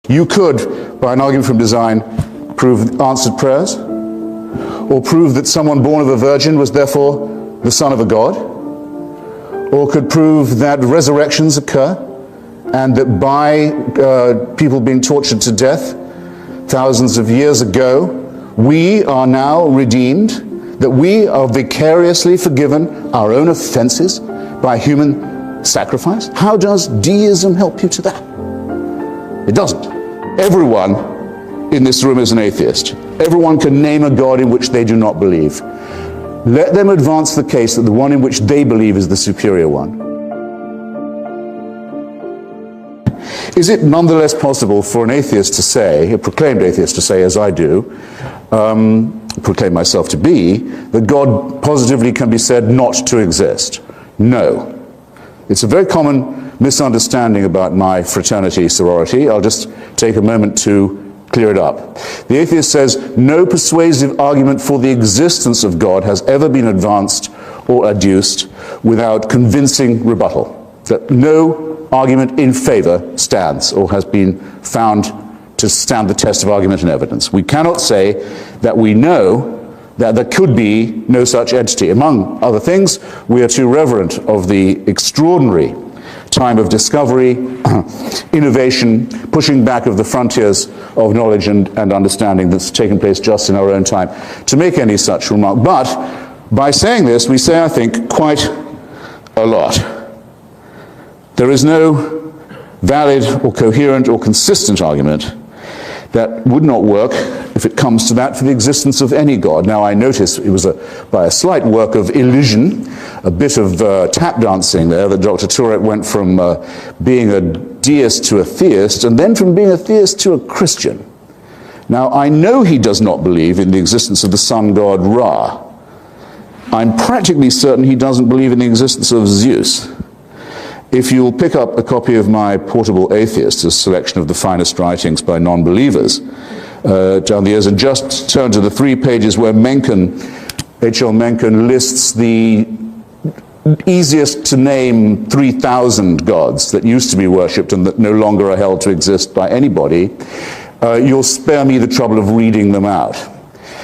You could, by an argument from design, prove answered prayers, or prove that someone born of a virgin was therefore the son of a god, or could prove that resurrections occur, and that by people being tortured to death thousands of years ago, we are now redeemed, that we are vicariously forgiven our own offenses by human sacrifice. How does deism help you to that? It doesn't. Everyone in this room is an atheist. Everyone can name a God in which they do not believe. Let them advance the case that the one in which they believe is the superior one. Is it nonetheless possible for an atheist to say, a proclaimed atheist to say, as I do, proclaim myself to be, that God positively can be said not to exist? No. It's a very common misunderstanding about my fraternity sorority. I'll just take a moment to clear it up. The atheist says no persuasive argument for the existence of God has ever been advanced or adduced without convincing rebuttal. That no argument in favor stands or has been found to stand the test of argument and evidence. We cannot say that we know that there could be no such entity. Among other things, we are too reverent of the extraordinary time of discovery, innovation, pushing back of the frontiers of knowledge and understanding that's taken place just in our own time to make any such remark. But by saying this, we say, I think, quite a lot. There is no valid or coherent or consistent argument that would not work, if it comes to that, for the existence of any God. Now, I notice it was by a slight work of elision, a bit of tap dancing there, that Dr. Turek went from being a deist to a theist, and then from being a theist to a Christian. Now, I know he does not believe in the existence of the sun god Ra. I'm practically certain he doesn't believe in the existence of Zeus. If you'll pick up a copy of my Portable Atheist, a selection of the finest writings by non-believers down the years, and just turn to the 3 pages where Mencken, H.L. Mencken, lists the easiest to name 3,000 gods that used to be worshipped and that no longer are held to exist by anybody, you'll spare me the trouble of reading them out.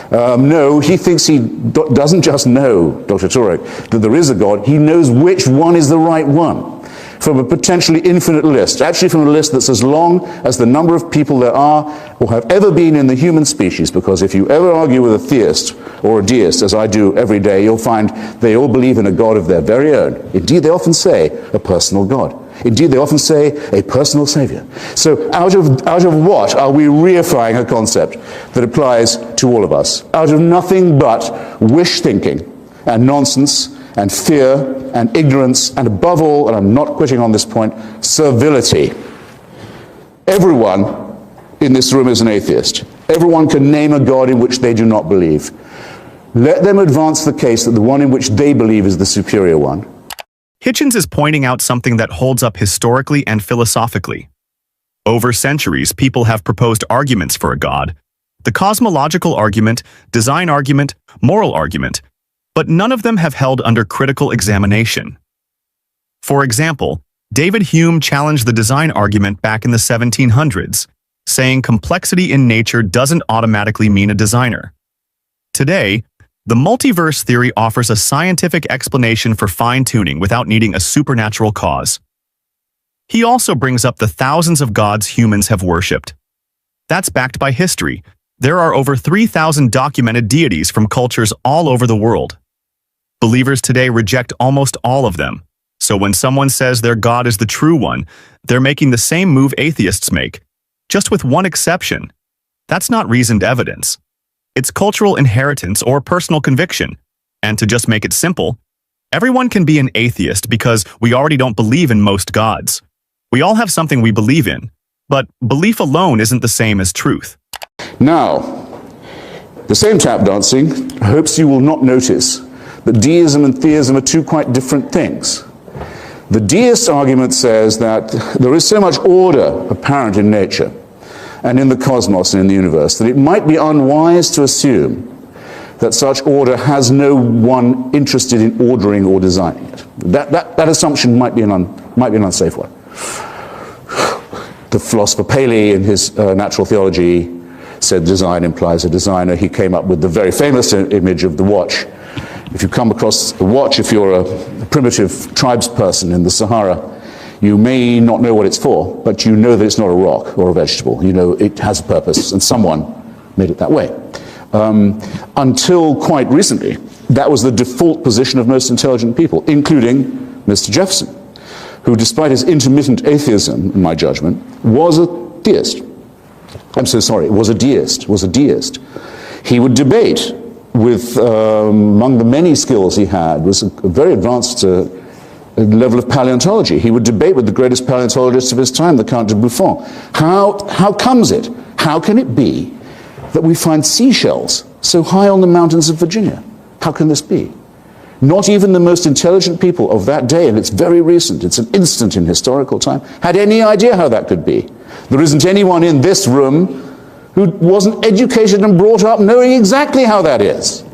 No, he thinks he doesn't just know, Dr. Turek, that there is a God, he knows which one is the right one. From a potentially infinite list, actually from a list that's as long as the number of people there are or have ever been in the human species, because if you ever argue with a theist or a deist, as I do every day, you'll find they all believe in a God of their very own. Indeed, they often say a personal God. Indeed, they often say a personal savior. So out of what are we reifying a concept that applies to all of us? Out of nothing but wish thinking and nonsense and fear and ignorance, and above all, and I'm not quitting on this point, servility. Everyone in this room is an atheist. Everyone can name a God in which they do not believe. Let them advance the case that the one in which they believe is the superior one. Hitchens is pointing out something that holds up historically and philosophically. Over centuries, people have proposed arguments for a God: the cosmological argument, design argument, moral argument, but none of them have held under critical examination. For example, David Hume challenged the design argument back in the 1700s, saying complexity in nature doesn't automatically mean a designer. Today, the multiverse theory offers a scientific explanation for fine-tuning without needing a supernatural cause. He also brings up the thousands of gods humans have worshipped. That's backed by history. There are over 3,000 documented deities from cultures all over the world. Believers today reject almost all of them. So when someone says their God is the true one, they're making the same move atheists make, just with one exception. That's not reasoned evidence. It's cultural inheritance or personal conviction. And to just make it simple, everyone can be an atheist because we already don't believe in most gods. We all have something we believe in, but belief alone isn't the same as truth. Now, the same tap dancing hopes you will not notice that deism and theism are two quite different things. The deist argument says that there is so much order apparent in nature and in the cosmos and in the universe that it might be unwise to assume that such order has no one interested in ordering or designing it. That assumption might be an unsafe one. The philosopher Paley, in his Natural Theology, said design implies a designer. He came up with the very famous image of the watch. If you come across a watch, if you're a primitive tribes person in the Sahara, you may not know what it's for, but you know that it's not a rock or a vegetable. You know it has a purpose, and someone made it that way. Until quite recently, that was the default position of most intelligent people, including Mr. Jefferson, who, despite his intermittent atheism, in my judgment, was a theist. I'm so sorry, was a deist. He would debate with, among the many skills he had, was a very advanced level of paleontology. He would debate with the greatest paleontologist of his time, the Count de Buffon. How comes it, how can it be that we find seashells so high on the mountains of Virginia? How can this be? Not even the most intelligent people of that day, and it's very recent, it's an instant in historical time, had any idea how that could be. There isn't anyone in this room who wasn't educated and brought up knowing exactly how that is.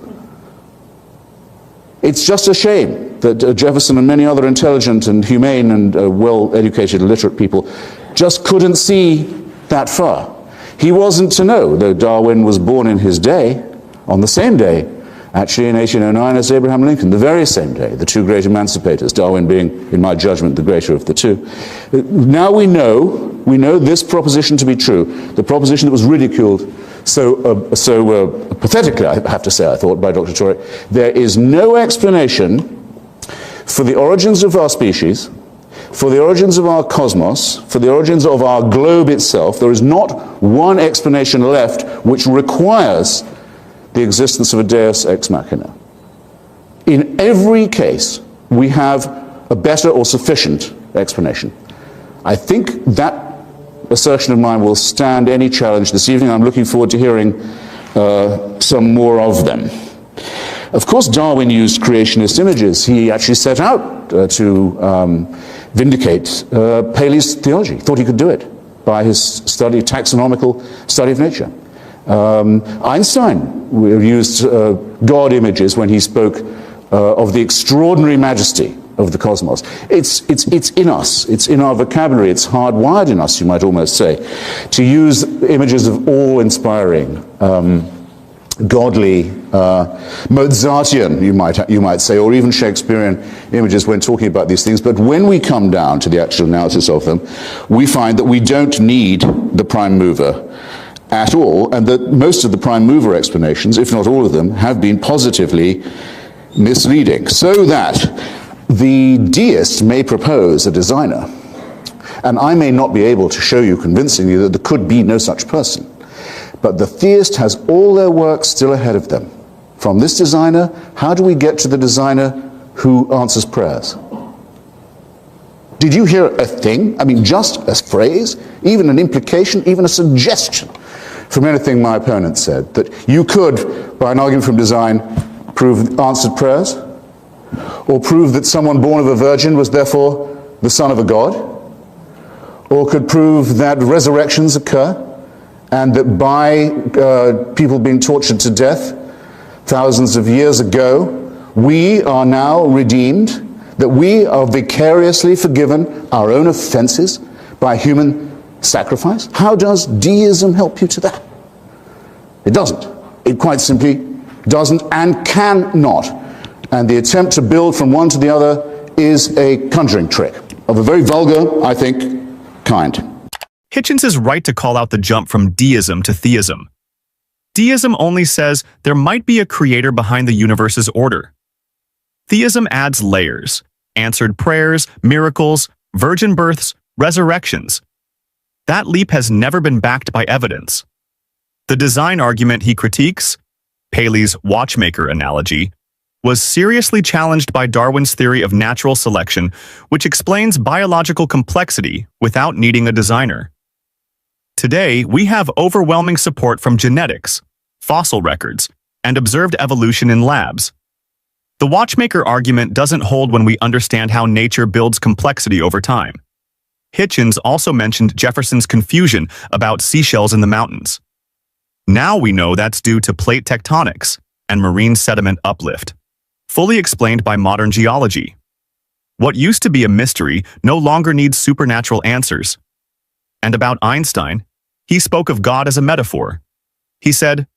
It's just a shame that Jefferson and many other intelligent and humane and well-educated literate people just couldn't see that far. He wasn't to know, though Darwin was born in his day, on the same day, actually in 1809 as Abraham Lincoln, the very same day, the two great emancipators, Darwin being, in my judgment, the greater of the two. Now we know this proposition to be true, the proposition that was ridiculed so pathetically, I have to say, I thought, by Dr. Turek. There is no explanation for the origins of our species, for the origins of our cosmos, for the origins of our globe itself. There is not one explanation left which requires the existence of a deus ex machina. In every case, we have a better or sufficient explanation. I think that assertion of mine will stand any challenge this evening. I'm looking forward to hearing some more of them. Of course, Darwin used creationist images. He actually set out to vindicate Paley's theology, thought he could do it by his study, taxonomical study of nature. Einstein used God images when he spoke of the extraordinary majesty of the cosmos. It's in us, it's in our vocabulary, it's hardwired in us, you might almost say, to use images of awe-inspiring, godly, Mozartian, you might say, or even Shakespearean images when talking about these things. But when we come down to the actual analysis of them, we find that we don't need the prime mover at all, and that most of the prime mover explanations, if not all of them, have been positively misleading. So that the deist may propose a designer, and I may not be able to show you convincingly that there could be no such person, but the theist has all their work still ahead of them. From this designer, how do we get to the designer who answers prayers? Did you hear a thing? I mean, just a phrase, even an implication, even a suggestion from anything my opponent said, that you could, by an argument from design, prove answered prayers, or prove that someone born of a virgin was therefore the son of a god, or could prove that resurrections occur, and that by people being tortured to death thousands of years ago, we are now redeemed, that we are vicariously forgiven our own offenses by human sacrifice? How does deism help you to that? It doesn't. It quite simply doesn't and cannot. And the attempt to build from one to the other is a conjuring trick of a very vulgar, I think, kind. Hitchens is right to call out the jump from deism to theism. Deism only says there might be a creator behind the universe's order. Theism adds layers: answered prayers, miracles, virgin births, resurrections. That leap has never been backed by evidence. The design argument he critiques, Paley's watchmaker analogy, was seriously challenged by Darwin's theory of natural selection, which explains biological complexity without needing a designer. Today, we have overwhelming support from genetics, fossil records, and observed evolution in labs. The watchmaker argument doesn't hold when we understand how nature builds complexity over time. Hitchens also mentioned Jefferson's confusion about seashells in the mountains. Now we know that's due to plate tectonics and marine sediment uplift, fully explained by modern geology. What used to be a mystery no longer needs supernatural answers. And about Einstein, he spoke of God as a metaphor. He said,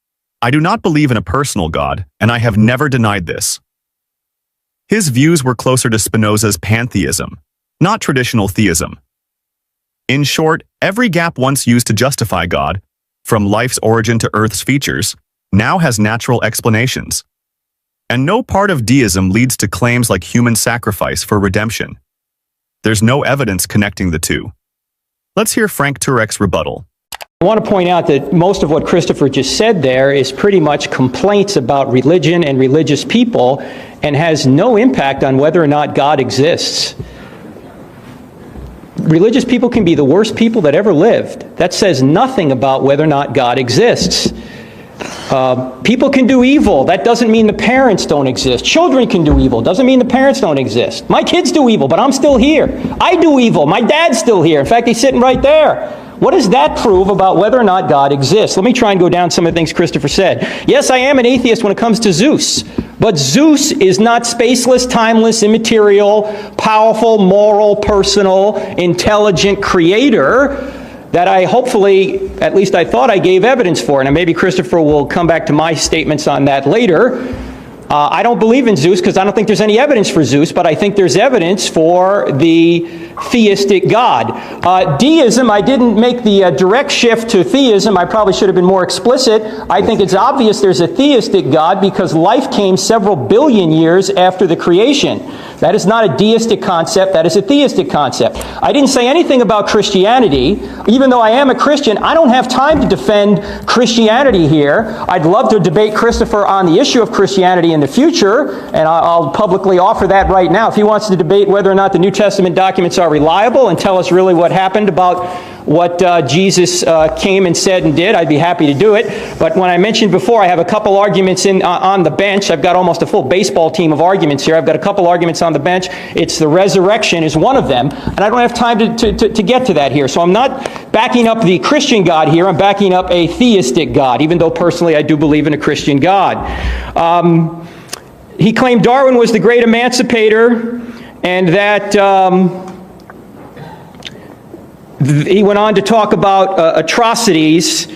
"I do not believe in a personal God, and I have never denied this." His views were closer to Spinoza's pantheism, not traditional theism. In short, every gap once used to justify God, from life's origin to Earth's features, now has natural explanations. And no part of deism leads to claims like human sacrifice for redemption. There's no evidence connecting the two. Let's hear Frank Turek's rebuttal. I want to point out that most of what Christopher just said there is pretty much complaints about religion and religious people and has no impact on whether or not God exists. Religious people can be the worst people that ever lived. That says nothing about whether or not God exists. People can do evil. That doesn't mean the parents don't exist. Children can do evil. Doesn't mean the parents don't exist. My kids do evil, but I'm still here. I do evil. My dad's still here. In fact, he's sitting right there. What does that prove about whether or not God exists? Let me try and go down some of the things Christopher said. Yes, I am an atheist when it comes to Zeus. But Zeus is not spaceless, timeless, immaterial, powerful, moral, personal, intelligent creator that I hopefully, at least I thought I gave evidence for. And maybe Christopher will come back to my statements on that later. I don't believe in Zeus because I don't think there's any evidence for Zeus, but I think there's evidence for the theistic God. Deism, I didn't make the direct shift to theism. I probably should have been more explicit. I think it's obvious there's a theistic God because life came several billion years after the creation. That is not a deistic concept, that is a theistic concept. I didn't say anything about Christianity. Even though I am a Christian, I don't have time to defend Christianity here. I'd love to debate Christopher on the issue of Christianity in the future, and I'll publicly offer that right now. If he wants to debate whether or not the New Testament documents are reliable and tell us really what happened about what Jesus came and said and did, I'd be happy to do it. But when I mentioned before, I have a couple arguments on the bench. I've got almost a full baseball team of arguments here. I've got a couple arguments on the bench. It's the resurrection is one of them, and I don't have time to get to that here. So I'm not backing up the Christian God here. I'm backing up a theistic God, even though personally I do believe in a Christian God. He claimed Darwin was the great emancipator, and that he went on to talk about atrocities,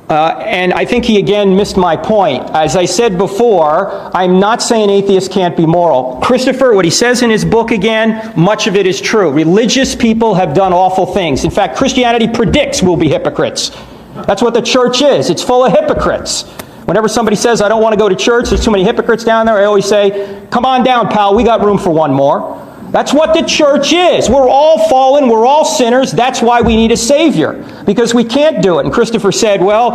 and I think he again missed my point. As I said before, I'm not saying atheists can't be moral. Christopher, what he says in his book again, much of it is true. Religious people have done awful things. In fact, Christianity predicts we'll be hypocrites. That's what the church is. It's full of hypocrites. Whenever somebody says, I don't want to go to church, there's too many hypocrites down there, I always say, come on down, pal, we got room for one more. That's what the church is. We're all fallen, we're all sinners, that's why we need a Savior, because we can't do it. And Christopher said, well,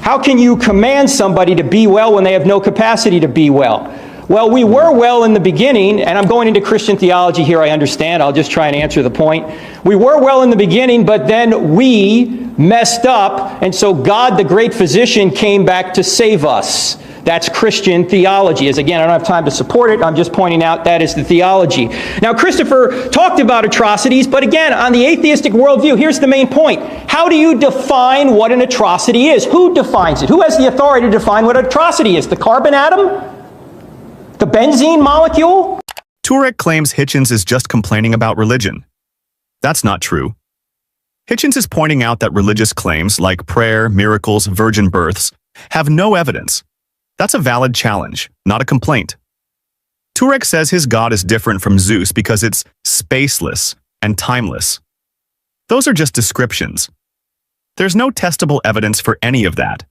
how can you command somebody to be well when they have no capacity to be well? Well, we were well in the beginning, and I'm going into Christian theology here, I understand. I'll just try and answer the point. We were well in the beginning, but then we messed up, and so God, the great physician, came back to save us. That's Christian theology. As again, I don't have time to support it. I'm just pointing out that is the theology. Now, Christopher talked about atrocities, but again, on the atheistic worldview, here's the main point. How do you define what an atrocity is? Who defines it? Who has the authority to define what an atrocity is? The carbon atom? The benzene molecule? Turek claims Hitchens is just complaining about religion. That's not true. Hitchens is pointing out that religious claims like prayer, miracles, virgin births have no evidence. That's a valid challenge, not a complaint. Turek says his God is different from Zeus because it's spaceless and timeless. Those are just descriptions. There's no testable evidence for any of that.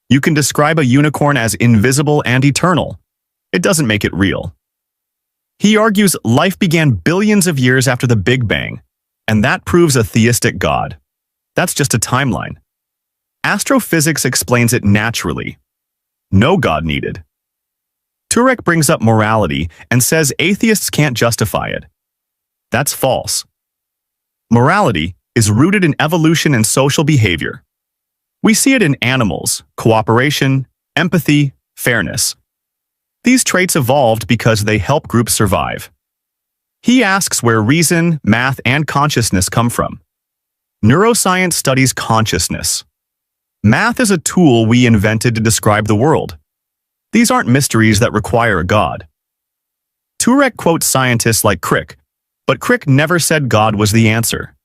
You can describe a unicorn as invisible and eternal. It doesn't make it real. He argues life began billions of years after the Big Bang, and that proves a theistic God. That's just a timeline. Astrophysics explains it naturally. No God needed. Turek brings up morality and says atheists can't justify it. That's false. Morality is rooted in evolution and social behavior. We see it in animals, cooperation, empathy, fairness. These traits evolved because they help groups survive. He asks where reason, math, and consciousness come from. Neuroscience studies consciousness. Math is a tool we invented to describe the world. These aren't mysteries that require a God. Turek quotes scientists like Crick, but Crick never said God was the answer.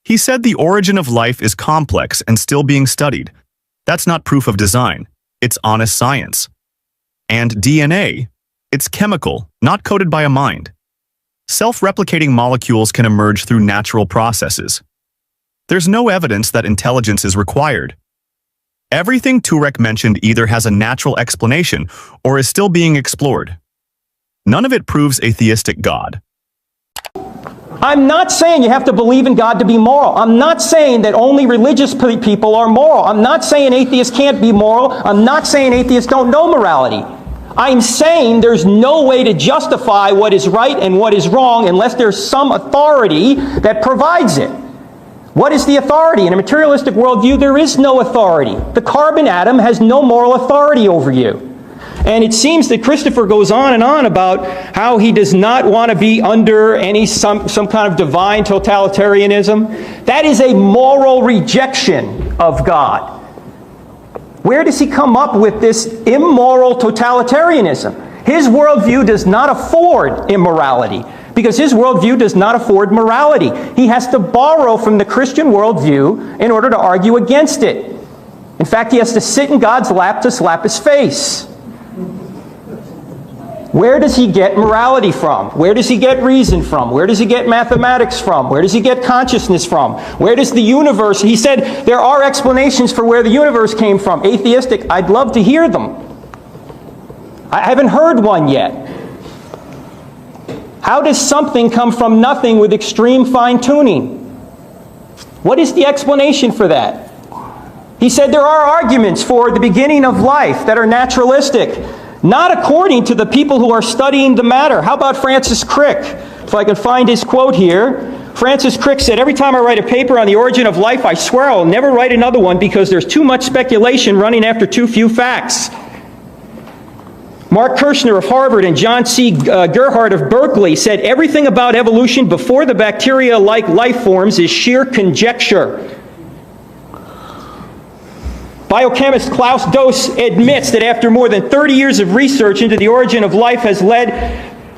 He said the origin of life is complex and still being studied. That's not proof of design. It's honest science. And DNA? It's chemical, not coded by a mind. Self-replicating molecules can emerge through natural processes. There's no evidence that intelligence is required. Everything Turek mentioned either has a natural explanation or is still being explored. None of it proves a theistic God. I'm not saying you have to believe in God to be moral. I'm not saying that only religious people are moral. I'm not saying atheists can't be moral. I'm not saying atheists don't know morality. I'm saying there's no way to justify what is right and what is wrong unless there's some authority that provides it. What is the authority? In a materialistic worldview, there is no authority. The carbon atom has no moral authority over you. And it seems that Christopher goes on and on about how he does not want to be under some kind of divine totalitarianism. That is a moral rejection of God. Where does he come up with this immoral totalitarianism? His worldview does not afford immorality, because his worldview does not afford morality. He has to borrow from the Christian worldview in order to argue against it. In fact, he has to sit in God's lap to slap his face. Where does he get morality from? Where does he get reason from? Where does he get mathematics from? Where does he get consciousness from? Where does the universe... He said there are explanations for where the universe came from. Atheistic, I'd love to hear them. I haven't heard one yet. How does something come from nothing with extreme fine-tuning? What is the explanation for that? He said there are arguments for the beginning of life that are naturalistic, not according to the people who are studying the matter. How about Francis Crick? If I can find his quote here. Francis Crick said, "Every time I write a paper on the origin of life, I swear I'll never write another one because there's too much speculation running after too few facts." Mark Kirshner of Harvard and John C. Gerhardt of Berkeley said, "Everything about evolution before the bacteria-like life forms is sheer conjecture." Biochemist Klaus Doss admits that after more than 30 years of research into the origin of life has led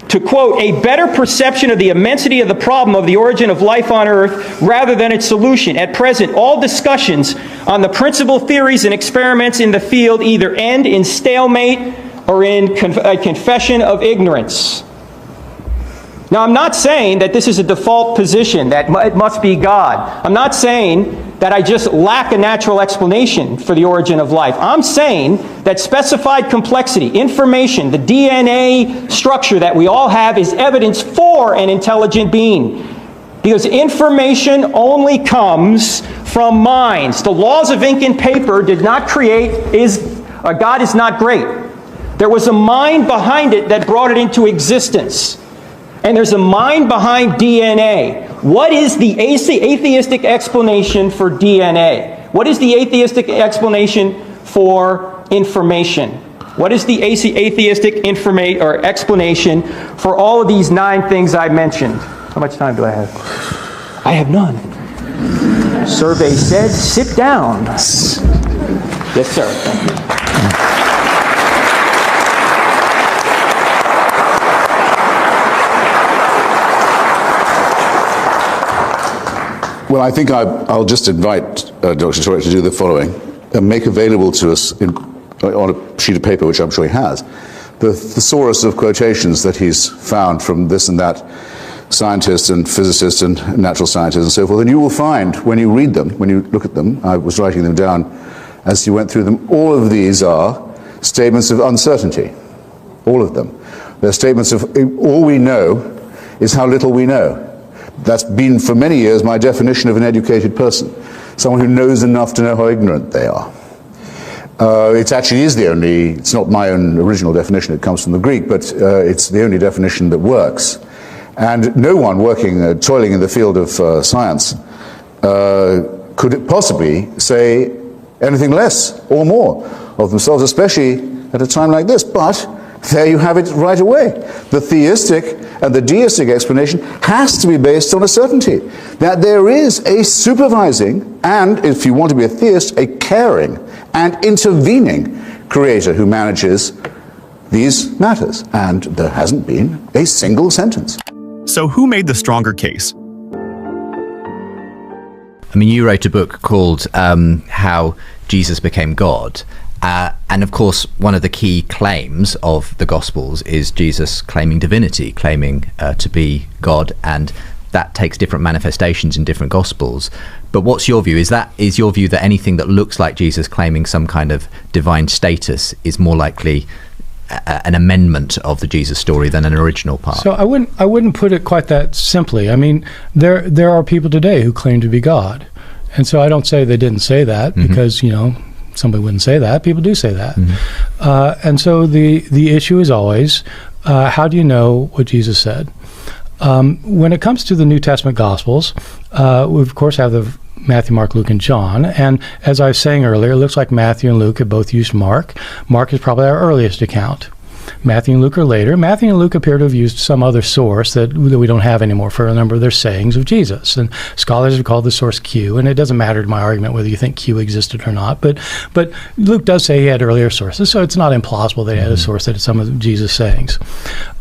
to, quote, "a better perception of the immensity of the problem of the origin of life on Earth rather than its solution. At present, all discussions on the principal theories and experiments in the field either end in stalemate or in a confession of ignorance." Now, I'm not saying that this is a default position, that it must be God. I'm not saying that I just lack a natural explanation for the origin of life. I'm saying that specified complexity, information, the DNA structure that we all have is evidence for an intelligent being. Because information only comes from minds. The laws of ink and paper did not create, God is not great. There was a mind behind it that brought it into existence. And there's a mind behind DNA. What is the atheistic explanation for DNA? What is the atheistic explanation for information? What is the atheistic explanation for all of these 9 things I mentioned? How much time do I have? I have none. Survey said, sit down. Yes, sir. Thank you. Well, I think I'll just invite Dr. Turek to do the following. Make available to us on a sheet of paper, which I'm sure he has, the thesaurus of quotations that he's found from this and that scientists and physicists and natural scientists and so forth. And you will find, when you read them, when you look at them, I was writing them down as you went through them, all of these are statements of uncertainty. All of them. They're statements of all we know is how little we know. That's been for many years my definition of an educated person. Someone who knows enough to know how ignorant they are. It actually is the only, it's not my own original definition, it comes from the Greek, but it's the only definition that works. And no one working, toiling in the field of science could possibly say anything less or more of themselves, especially at a time like this. But there you have it right away. The theistic and the deistic explanation has to be based on a certainty that there is a supervising and, if you want to be a theist, a caring and intervening creator who manages these matters. And there hasn't been a single sentence. So who made the stronger case? I mean, you wrote a book called How Jesus Became God. And of course, one of the key claims of the Gospels is Jesus claiming divinity, claiming to be God, and that takes different manifestations in different Gospels. But what's your view? Is your view that anything that looks like Jesus claiming some kind of divine status is more likely an amendment of the Jesus story than an original part? So I wouldn't put it quite that simply. I mean, there are people today who claim to be God, and so I don't say they didn't say that because somebody wouldn't say that. People do say that, and so the issue is always how do you know what Jesus said? When it comes to the New Testament Gospels, we of course have the Matthew, Mark, Luke, and John. And as I was saying earlier, it looks like Matthew and Luke have both used Mark. Mark is probably our earliest account. Matthew and Luke are later. Matthew and Luke appear to have used some other source that we don't have anymore for a number of their sayings of Jesus. And scholars have called the source Q, and it doesn't matter to my argument whether you think Q existed or not. But Luke does say he had earlier sources, so it's not implausible that he had a source that had some of Jesus' sayings.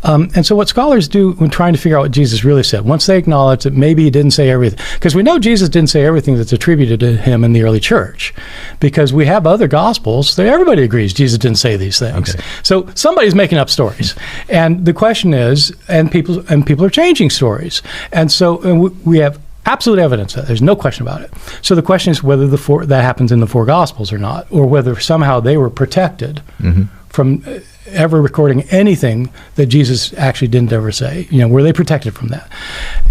And so what scholars do when trying to figure out what Jesus really said, once they acknowledge that maybe he didn't say everything, because we know Jesus didn't say everything that's attributed to him in the early church, because we have other Gospels that everybody agrees Jesus didn't say these things. Okay. So somebody's making up stories, and the question is, and people are changing stories, and so we have absolute evidence that there's no question about it. So the question is whether that happens in the four Gospels or not, or whether somehow they were protected from ever recording anything that Jesus actually didn't ever say. Were they protected from that?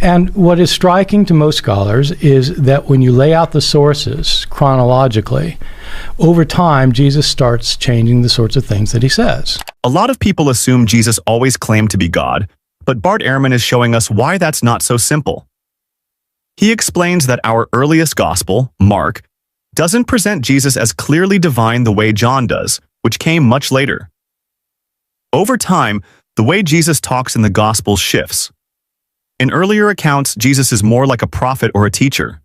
And what is striking to most scholars is that when you lay out the sources chronologically, over time, Jesus starts changing the sorts of things that he says. A lot of people assume Jesus always claimed to be God, but Bart Ehrman is showing us why that's not so simple. He explains that our earliest gospel, Mark, doesn't present Jesus as clearly divine the way John does, which came much later. Over time, the way Jesus talks in the Gospels shifts. In earlier accounts, Jesus is more like a prophet or a teacher.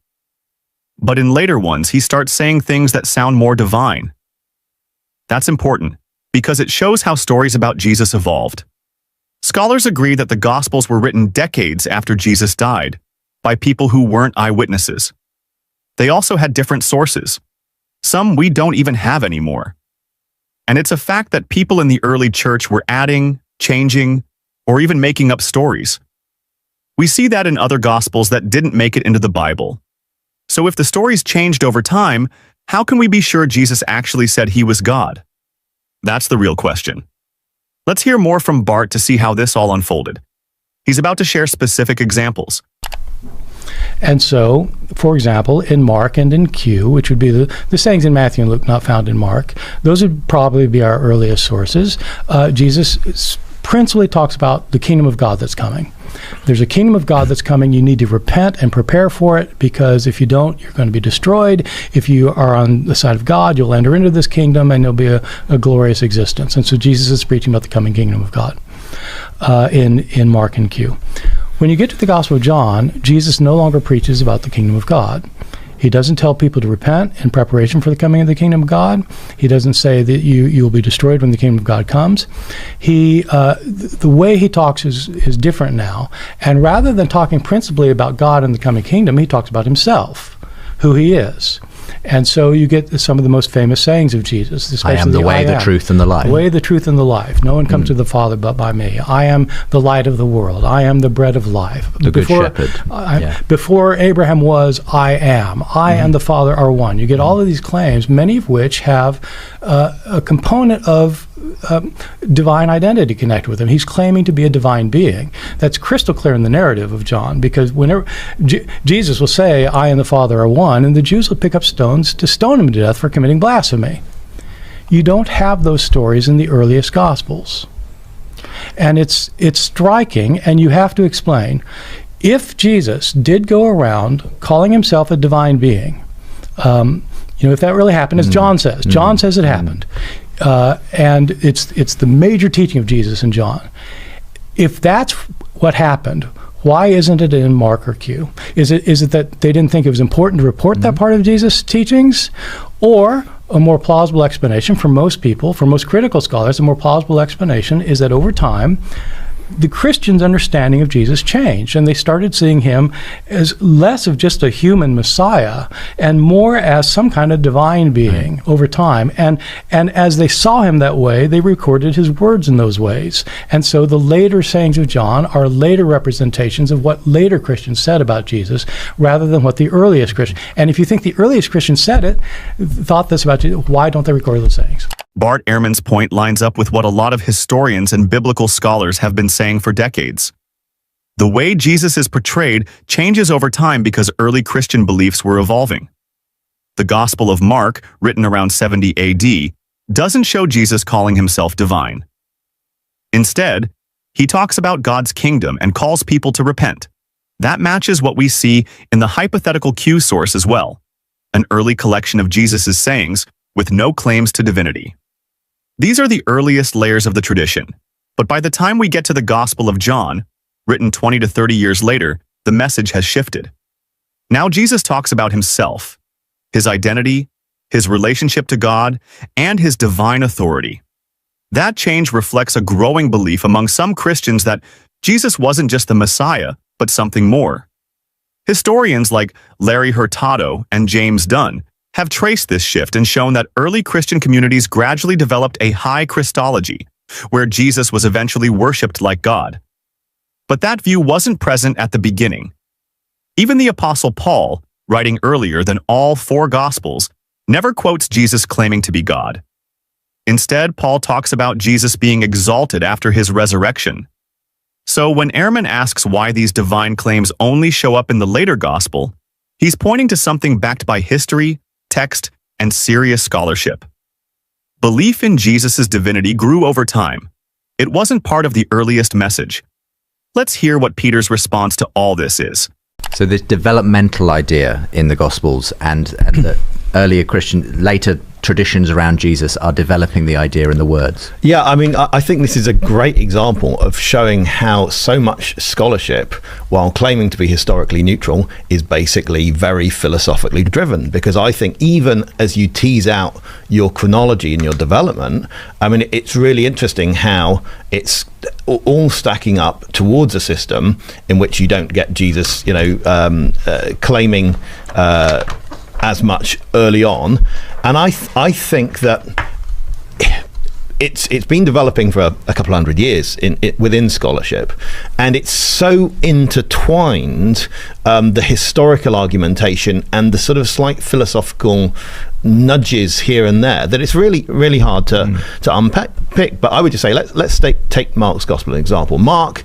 But in later ones, he starts saying things that sound more divine. That's important, because it shows how stories about Jesus evolved. Scholars agree that the Gospels were written decades after Jesus died, by people who weren't eyewitnesses. They also had different sources. Some we don't even have anymore. And it's a fact that people in the early church were adding, changing, or even making up stories. We see that in other Gospels that didn't make it into the Bible. So if the stories changed over time, how can we be sure Jesus actually said he was God? That's the real question. Let's hear more from Bart to see how this all unfolded. He's about to share specific examples. And so, for example, in Mark and in Q, which would be the sayings in Matthew and Luke not found in Mark, those would probably be our earliest sources. Jesus principally talks about the kingdom of God that's coming. There's a kingdom of God that's coming. You need to repent and prepare for it, because if you don't, you're going to be destroyed. If you are on the side of God, you'll enter into this kingdom and there'll be a glorious existence. And so Jesus is preaching about the coming kingdom of God in Mark and Q. When you get to the Gospel of John, Jesus no longer preaches about the kingdom of God. He doesn't tell people to repent in preparation for the coming of the kingdom of God. He doesn't say that you will be destroyed when the kingdom of God comes. The way he talks is different now. And rather than talking principally about God and the coming kingdom, he talks about himself, who he is. And so you get some of the most famous sayings of Jesus. I am the way, the truth, and the life. The way, the truth, and the life. No one comes to the Father but by me. I am the light of the world. I am the bread of life. The good shepherd. Before Abraham was, I am. I and the Father are one. You get all of these claims, many of which have a component of divine identity connected with him. He's claiming to be a divine being. That's crystal clear in the narrative of John, because whenever Jesus will say, I and the Father are one, and the Jews will pick up stones to stone him to death for committing blasphemy. You don't have those stories in the earliest Gospels. And it's striking, and you have to explain, if Jesus did go around calling himself a divine being, if that really happened, as John says. John says it happened. And it's the major teaching of Jesus in John. If that's what happened, why isn't it in Mark or Q? Is it that they didn't think it was important to report that part of Jesus' teachings? Or a more plausible explanation for most people, for most critical scholars, a more plausible explanation is that over time, the Christians' understanding of Jesus changed, and they started seeing him as less of just a human Messiah and more as some kind of divine being over time. And as they saw him that way, they recorded his words in those ways. And so the later sayings of John are later representations of what later Christians said about Jesus, rather than what the earliest Christians. And if you think the earliest Christians thought this about Jesus, why don't they record those sayings? Bart Ehrman's point lines up with what a lot of historians and biblical scholars have been saying for decades. The way Jesus is portrayed changes over time because early Christian beliefs were evolving. The Gospel of Mark, written around 70 AD, doesn't show Jesus calling himself divine. Instead, he talks about God's kingdom and calls people to repent. That matches what we see in the hypothetical Q source as well, an early collection of Jesus' sayings with no claims to divinity. These are the earliest layers of the tradition, but by the time we get to the Gospel of John, written 20 to 30 years later, the message has shifted. Now Jesus talks about himself, his identity, his relationship to God, and his divine authority. That change reflects a growing belief among some Christians that Jesus wasn't just the Messiah, but something more. Historians like Larry Hurtado and James Dunn have traced this shift and shown that early Christian communities gradually developed a high Christology, where Jesus was eventually worshipped like God. But that view wasn't present at the beginning. Even the Apostle Paul, writing earlier than all four Gospels, never quotes Jesus claiming to be God. Instead, Paul talks about Jesus being exalted after his resurrection. So when Ehrman asks why these divine claims only show up in the later Gospel, he's pointing to something backed by history, text, and serious scholarship. Belief in Jesus' divinity grew over time. It wasn't part of the earliest message. Let's hear what Peter's response to all this is. So this developmental idea in the Gospels and the earlier Christian, later traditions around Jesus are developing the idea in the words. Yeah, I mean, I think this is a great example of showing how so much scholarship, while claiming to be historically neutral, is basically very philosophically driven. Because I think even as you tease out your chronology and your development, I mean, it's really interesting how it's all stacking up towards a system in which you don't get Jesus, claiming as much early on. And I think that it's been developing for a couple hundred years within scholarship, and it's so intertwined, the historical argumentation and the sort of slight philosophical nudges here and there, that it's really, really hard to unpick. But I would just say, let's take Mark's Gospel as an example. Mark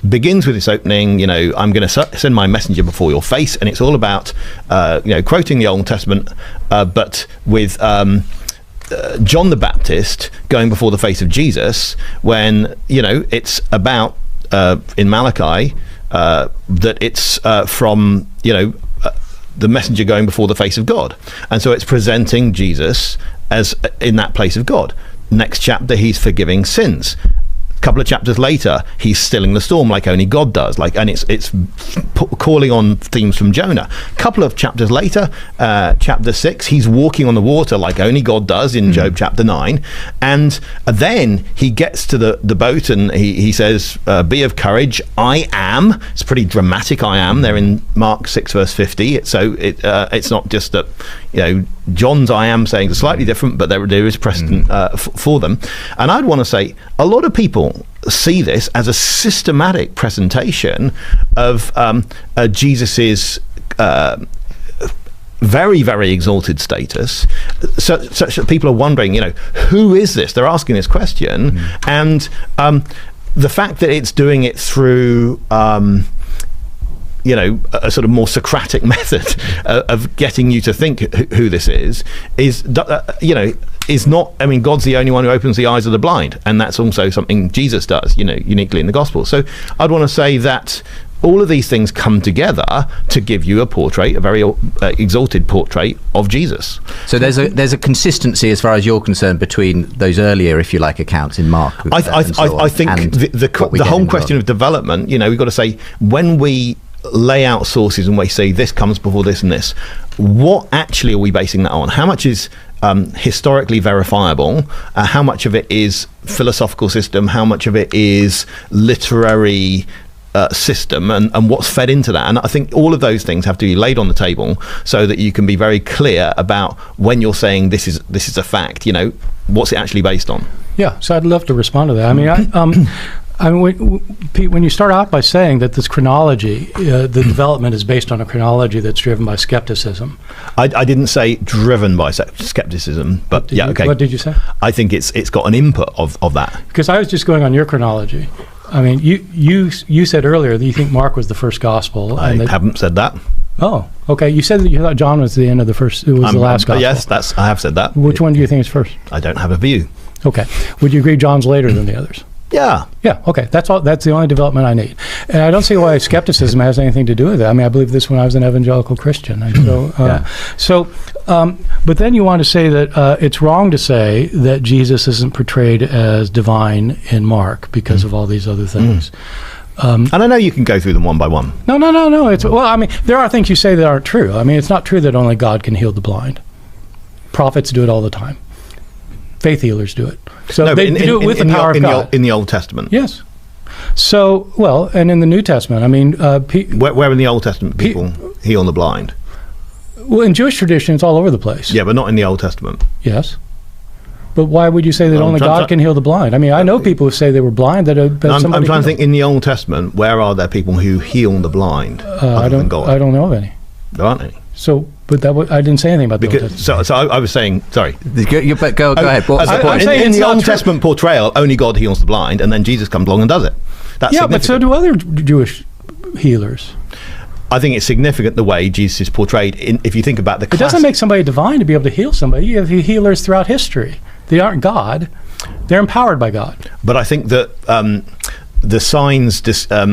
begins with this opening, I'm going to send my messenger before your face, and it's all about, quoting the Old Testament, but with John the Baptist going before the face of Jesus, when, it's about, in Malachi, that it's from, the messenger going before the face of God. And so it's presenting Jesus as in that place of God. Next chapter, he's forgiving sins. Couple of chapters later, he's stilling the storm like only God does, and it's calling on themes from Jonah. Couple of chapters later, chapter 6, he's walking on the water like only God does in Job chapter 9, and then he gets to the boat and he says, be of courage, I am. It's pretty dramatic, I am, there in Mark 6 verse 50. So it's not just that John's I am saying is slightly different, but there is precedent for them. And I'd want to say a lot of people see this as a systematic presentation of Jesus's very, very exalted status, such that people are wondering, who is this? They're asking this question, and the fact that it's doing it through a sort of more Socratic method of getting you to think who this is not, I mean, God's the only one who opens the eyes of the blind, and that's also something Jesus does, uniquely in the gospel. So I'd want to say that all of these things come together to give you a portrait, a very exalted portrait of Jesus. So there's a consistency as far as you're concerned between those earlier, if you like, accounts in Mark. I think the whole question of development, we've got to say, when we lay out sources and we say this comes before this and this, what actually are we basing that on? How much is historically verifiable, how much of it is philosophical system, how much of it is literary system, and what's fed into that. And I think all of those things have to be laid on the table so that you can be very clear about when you're saying this is a fact, what's it actually based on. Yeah, so I'd love to respond to that. I mean, Pete, when you start out by saying that this chronology, the development is based on a chronology that's driven by skepticism. I didn't say driven by skepticism, but okay. What did you say? I think it's got an input of that. Because I was just going on your chronology. I mean, you said earlier that you think Mark was the first gospel. I haven't said that. Oh, okay. You said that you thought John was the end of the first. It was the last gospel. Yes, I have said that. Which one do you think is first? I don't have a view. Okay. Would you agree John's later than the others? Yeah. Yeah. Okay. That's all. That's the only development I need, and I don't see why skepticism has anything to do with it. I mean, I believe this when I was an evangelical Christian, and so, but then you want to say that it's wrong to say that Jesus isn't portrayed as divine in Mark because of all these other things. And I know you can go through them one by one. No. I mean, there are things you say that aren't true. I mean, it's not true that only God can heal the blind. Prophets do it all the time. Faith healers do it. So they do it with the power of God. In the Old Testament? Yes. So, well, and in the New Testament, I mean... where in the Old Testament people heal the blind? Well, in Jewish tradition, it's all over the place. Yeah, but not in the Old Testament. Yes. But why would you say that only God can heal the blind? I mean, I know people who say they were blind that I'm trying to think, in the Old Testament, where are there people who heal the blind other than God? I don't know of any. There aren't any. So... But I didn't say anything about the Old Testament. So I was saying, sorry. Go ahead. What was the point? In the Old Testament portrayal, only God heals the blind, and then Jesus comes along and does it. That's but so do other Jewish healers. I think it's significant the way Jesus is portrayed. If you think about the it doesn't make somebody divine to be able to heal somebody. You have healers throughout history. They aren't God. They're empowered by God. But I think that... the signs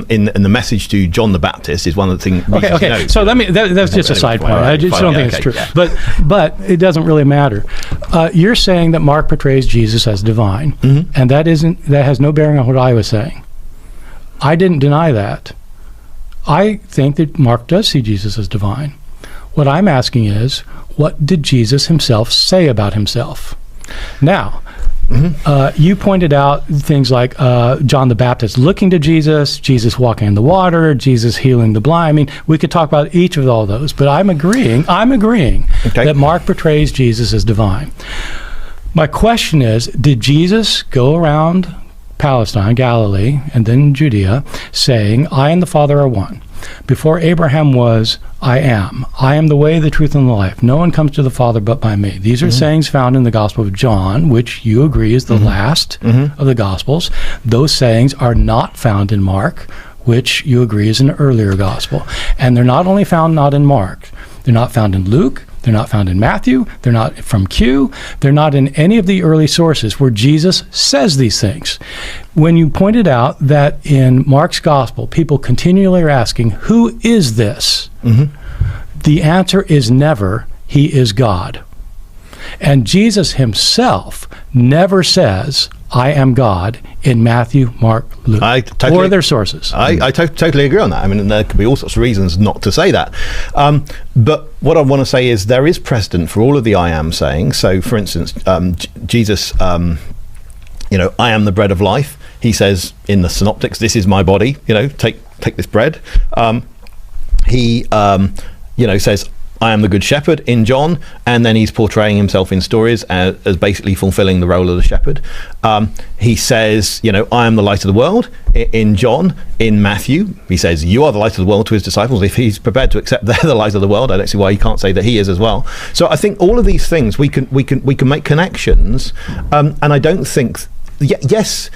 in the message to John the Baptist is one of the things. Okay. So that's just a side point. I just don't think it's true. Yeah. But it doesn't really matter. You're saying that Mark portrays Jesus as divine, and that has no bearing on what I was saying. I didn't deny that. I think that Mark does see Jesus as divine. What I'm asking is, what did Jesus himself say about himself? Now. You pointed out things like John the Baptist looking to Jesus, Jesus walking in the water, Jesus healing the blind. I mean, we could talk about each of all those, but I'm agreeing that Mark portrays Jesus as divine. My question is, did Jesus go around Palestine, Galilee, and then Judea, saying, I and the Father are one? Before Abraham was, I am. I am the way, the truth, and the life. No one comes to the Father but by me. These are sayings found in the Gospel of John, which you agree is the last of the Gospels. Those sayings are not found in Mark, which you agree is an earlier Gospel. And they're not only found not in Mark. They're not found in Luke. They're not found in Matthew. They're not from Q. They're not in any of the early sources where Jesus says these things. When you pointed out that in Mark's gospel, people continually are asking, who is this? The answer is never, he is God. And Jesus himself never says, I am God in Matthew, Mark, Luke, or their sources. I totally agree on that. I mean, there could be all sorts of reasons not to say that. But what I want to say is there is precedent for all of the I am saying. So, for instance, Jesus, I am the bread of life. He says in the synoptics, this is my body, take this bread. He says, I am the good shepherd in John, and then he's portraying himself in stories as basically fulfilling the role of the shepherd. He says, I am the light of the world in John. In Matthew, he says, you are the light of the world to his disciples. If he's prepared to accept they're the light of the world, I don't see why he can't say that he is as well. So I think all of these things we can make connections, and I don't think, yes,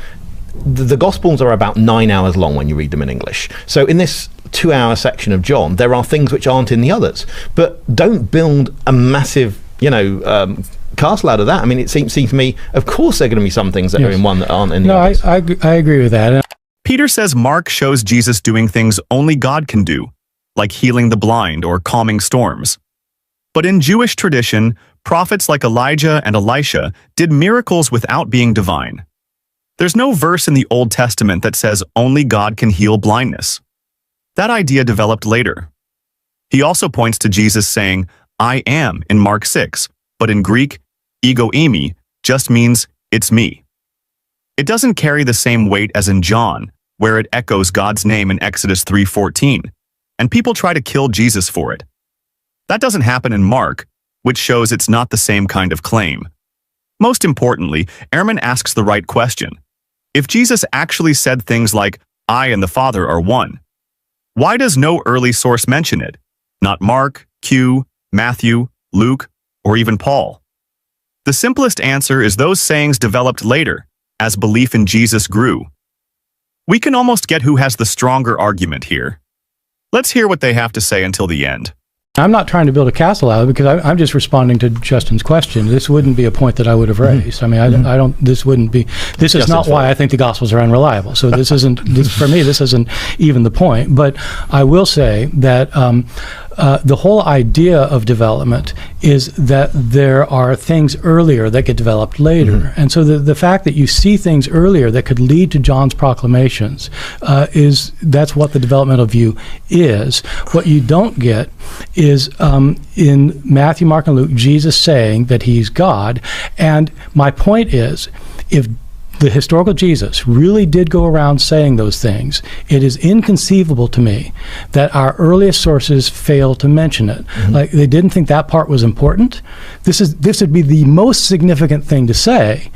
the Gospels are about 9 hours long when you read them in English. So in this 2-hour section of John, there are things which aren't in the others. But don't build a massive, castle out of that. I mean, it seems to me, of course, there are going to be some things that are in one that aren't in the others. I agree with that. Peter says Mark shows Jesus doing things only God can do, like healing the blind or calming storms. But in Jewish tradition, prophets like Elijah and Elisha did miracles without being divine. There's no verse in the Old Testament that says only God can heal blindness. That idea developed later. He also points to Jesus saying, I am in Mark 6, but in Greek, ego eimi, just means it's me. It doesn't carry the same weight as in John, where it echoes God's name in Exodus 3:14, and people try to kill Jesus for it. That doesn't happen in Mark, which shows it's not the same kind of claim. Most importantly, Ehrman asks the right question. If Jesus actually said things like, "I and the Father are one," why does no early source mention it? Not Mark, Q, Matthew, Luke, or even Paul. The simplest answer is those sayings developed later, as belief in Jesus grew. We can almost get who has the stronger argument here. Let's hear what they have to say until the end. I'm not trying to build a castle out of it because I'm just responding to Justin's question. This wouldn't be a point that I would have raised. I mean, I don't. This wouldn't be. This is not why I think the Gospels are unreliable. So this isn't. For me, this isn't even the point. But I will say that the whole idea of development is that there are things earlier that get developed later, and so the fact that you see things earlier that could lead to John's proclamations that's what the developmental view is. What you don't get is in Matthew, Mark, and Luke, Jesus saying that he's God. And my point is, if the historical Jesus really did go around saying those things, it is inconceivable to me that our earliest sources fail to mention it. Like, they didn't think that part was important. This would be the most significant thing to say,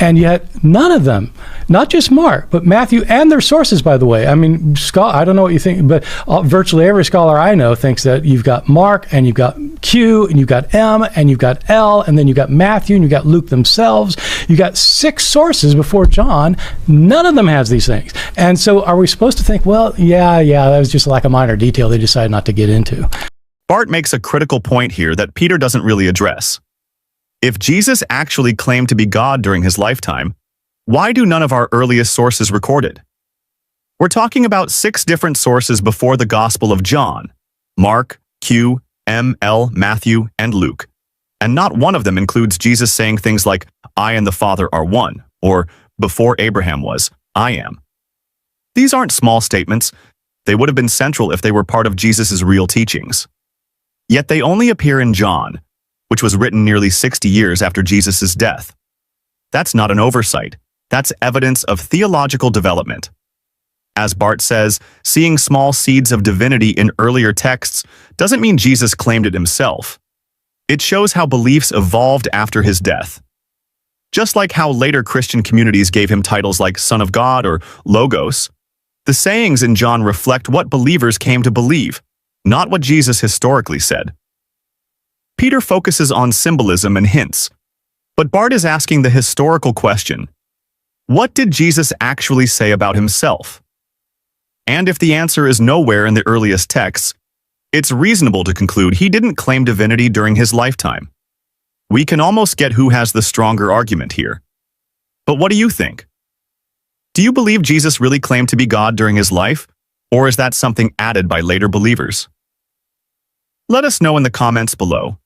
and yet none of them, not just Mark, but Matthew and their sources, by the way. I mean, I don't know what you think, but virtually every scholar I know thinks that you've got Mark, and you've got Q, and you've got M, and you've got L, and then you've got Matthew, and you've got Luke themselves. You've got 6 sources before John. None of them has these things. And so are we supposed to think, well, yeah, that was just like a minor detail they decided not to get into? Bart makes a critical point here that Peter doesn't really address. If Jesus actually claimed to be God during his lifetime, why do none of our earliest sources record it? We're talking about 6 different sources before the Gospel of John: Mark, Q, M, L, Matthew, and Luke. And not one of them includes Jesus saying things like, "I and the Father are one," or "Before Abraham was, I am." These aren't small statements. They would have been central if they were part of Jesus' real teachings. Yet they only appear in John, which was written nearly 60 years after Jesus' death. That's not an oversight. That's evidence of theological development. As Bart says, seeing small seeds of divinity in earlier texts doesn't mean Jesus claimed it himself. It shows how beliefs evolved after his death. Just like how later Christian communities gave him titles like Son of God or Logos, the sayings in John reflect what believers came to believe, not what Jesus historically said. Peter focuses on symbolism and hints, but Bart is asking the historical question: what did Jesus actually say about himself? And if the answer is nowhere in the earliest texts, it's reasonable to conclude he didn't claim divinity during his lifetime. We can almost get who has the stronger argument here. But what do you think? Do you believe Jesus really claimed to be God during his life, or is that something added by later believers? Let us know in the comments below.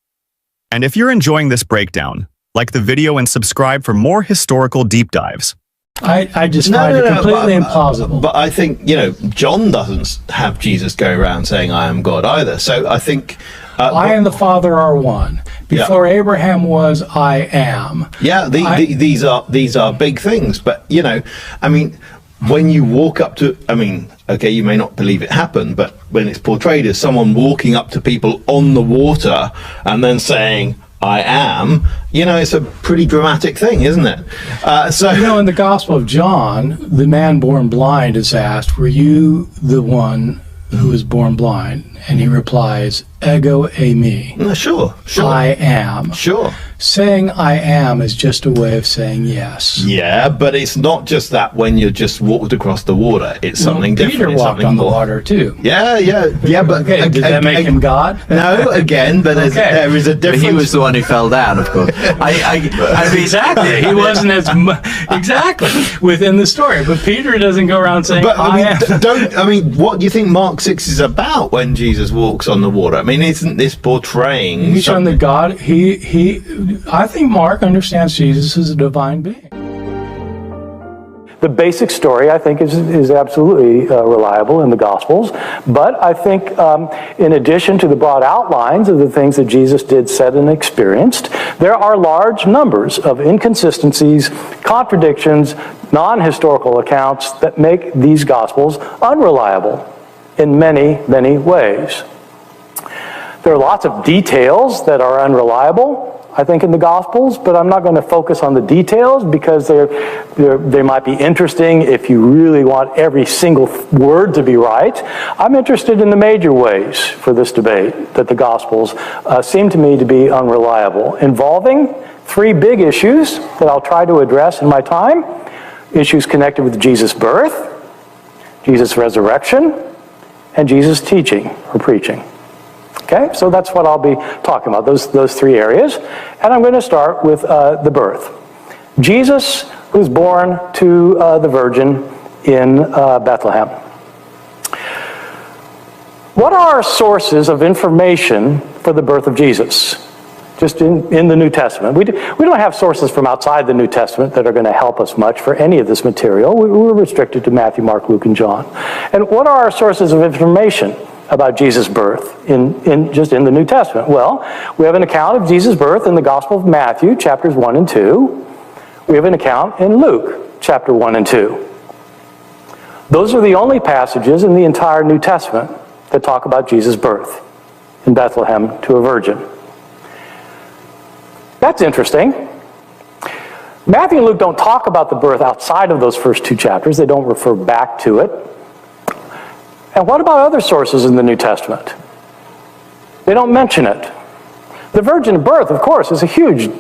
And if you're enjoying this breakdown, like the video and subscribe for more historical deep dives. I just find it completely implausible. But I think, John doesn't have Jesus go around saying, "I am God," either. So I think... I and the Father are one. Before Abraham was, I am. Yeah, these are big things. But, when you walk up to... okay, you may not believe it happened, but when it's portrayed as someone walking up to people on the water and then saying, "I am," it's a pretty dramatic thing, isn't it? In the Gospel of John, the man born blind is asked, "Were you the one who was born blind?" And he replies, "Ego eimi." Sure. I am. Sure. Saying "I am" is just a way of saying yes. Yeah, but it's not just that when you just walked across the water. It's something different. Peter walked on the water too. Yeah, but... Okay, did that make him God? No, again, but there is a difference. But he was the one who fell down, of course. Exactly. He wasn't as... Exactly. Within the story. But Peter doesn't go around saying, "I am." What do you think Mark 6 is about when Jesus walks on the water? Isn't this portraying... He's showing that God... I think Mark understands Jesus as a divine being. The basic story, I think, is absolutely reliable in the Gospels. But I think in addition to the broad outlines of the things that Jesus did, said, and experienced, there are large numbers of inconsistencies, contradictions, non-historical accounts that make these Gospels unreliable in many, many ways. There are lots of details that are unreliable, I think, in the Gospels, but I'm not going to focus on the details because they might be interesting if you really want every single word to be right. I'm interested in the major ways for this debate that the Gospels seem to me to be unreliable, involving three big issues that I'll try to address in my time. Issues connected with Jesus' birth, Jesus' resurrection, and Jesus' teaching or preaching. Okay, so that's what I'll be talking about, those three areas. And I'm going to start with the birth. Jesus was born to the Virgin in Bethlehem. What are our sources of information for the birth of Jesus? Just in the New Testament. We don't have sources from outside the New Testament that are going to help us much for any of this material. We're restricted to Matthew, Mark, Luke, and John. And what are our sources of information about Jesus' birth just in the New Testament? Well, we have an account of Jesus' birth in the Gospel of Matthew, chapters 1 and 2. We have an account in Luke, chapter 1 and 2. Those are the only passages in the entire New Testament that talk about Jesus' birth in Bethlehem to a virgin. That's interesting. Matthew and Luke don't talk about the birth outside of those first two chapters. They don't refer back to it. And what about other sources in the New Testament? They don't mention it. The virgin birth, of course, is a huge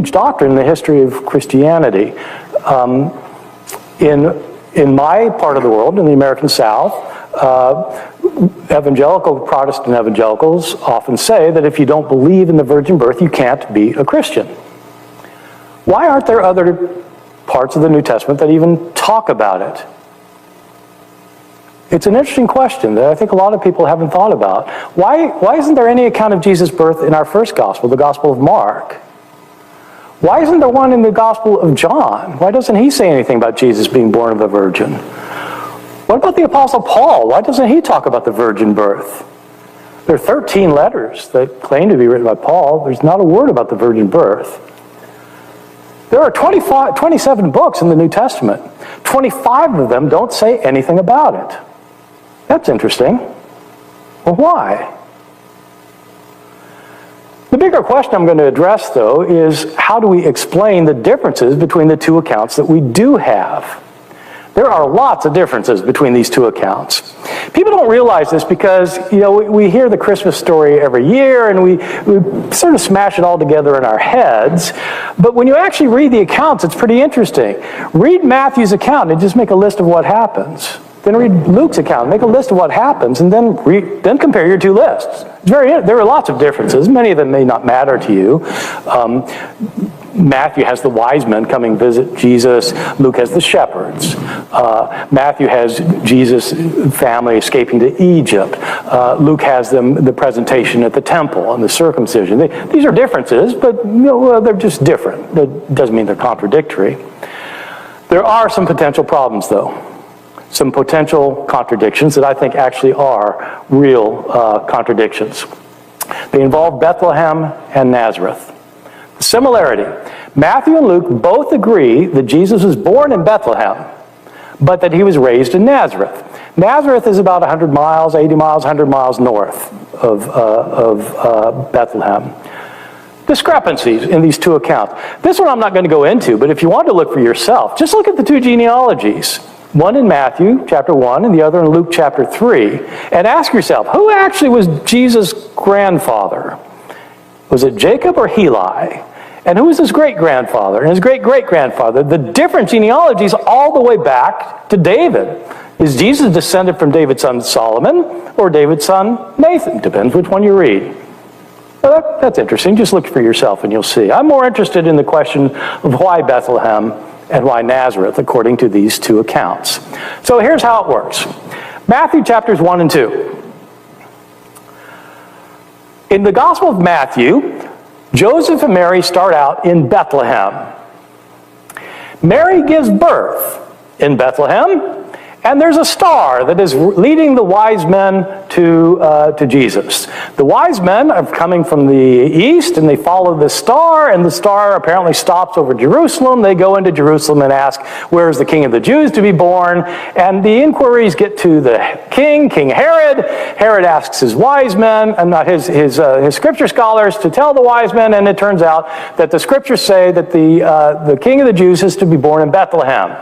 doctrine in the history of Christianity. In my part of the world, in the American South, Protestant evangelicals often say that if you don't believe in the virgin birth, you can't be a Christian. Why aren't there other parts of the New Testament that even talk about it? It's an interesting question that I think a lot of people haven't thought about. Why isn't there any account of Jesus' birth in our first gospel, the Gospel of Mark? Why isn't there one in the Gospel of John? Why doesn't he say anything about Jesus being born of a virgin? What about the Apostle Paul? Why doesn't he talk about the virgin birth? There are 13 letters that claim to be written by Paul. There's not a word about the virgin birth. There are 27 books in the New Testament. 25 of them don't say anything about it. That's interesting. Well, why? The bigger question I'm going to address, though, is how do we explain the differences between the two accounts that we do have? There are lots of differences between these two accounts. People don't realize this because, we hear the Christmas story every year and we sort of smash it all together in our heads. But when you actually read the accounts, it's pretty interesting. Read Matthew's account and just make a list of what happens. Then read Luke's account, make a list of what happens, and then compare your two lists. There are lots of differences. Many of them may not matter to you. Matthew has the wise men coming visit Jesus. Luke has the shepherds. Matthew has Jesus' family escaping to Egypt. Luke has the presentation at the temple and the circumcision. These are differences, but they're just different. That doesn't mean they're contradictory. There are some potential problems, though. Some potential contradictions that I think actually are real contradictions. They involve Bethlehem and Nazareth. The similarity. Matthew and Luke both agree that Jesus was born in Bethlehem, but that he was raised in Nazareth. Nazareth is about 100 miles, 80 miles, 100 miles north of Bethlehem. Discrepancies in these two accounts. This one I'm not going to go into, but if you want to look for yourself, just look at the two genealogies. One in Matthew chapter 1 and the other in Luke chapter 3. And ask yourself, who actually was Jesus' grandfather? Was it Jacob or Heli? And who was his great-grandfather and his great-great-grandfather? The different genealogies all the way back to David. Is Jesus descended from David's son Solomon or David's son Nathan? Depends which one you read. Well, that's interesting. Just look for yourself and you'll see. I'm more interested in the question of why Bethlehem and why Nazareth, according to these two accounts. So here's how it works. Matthew chapters 1 and 2. In the Gospel of Matthew, Joseph and Mary start out in Bethlehem. Mary gives birth in Bethlehem, and there's a star that is leading the wise men to Jesus. The wise men are coming from the east, and they follow the star, and the star apparently stops over Jerusalem. They go into Jerusalem and ask, where is the King of the Jews to be born? And the inquiries get to the king, King Herod. Herod asks his wise men, and not his scripture scholars, to tell the wise men, and it turns out that the scriptures say that the King of the Jews is to be born in Bethlehem.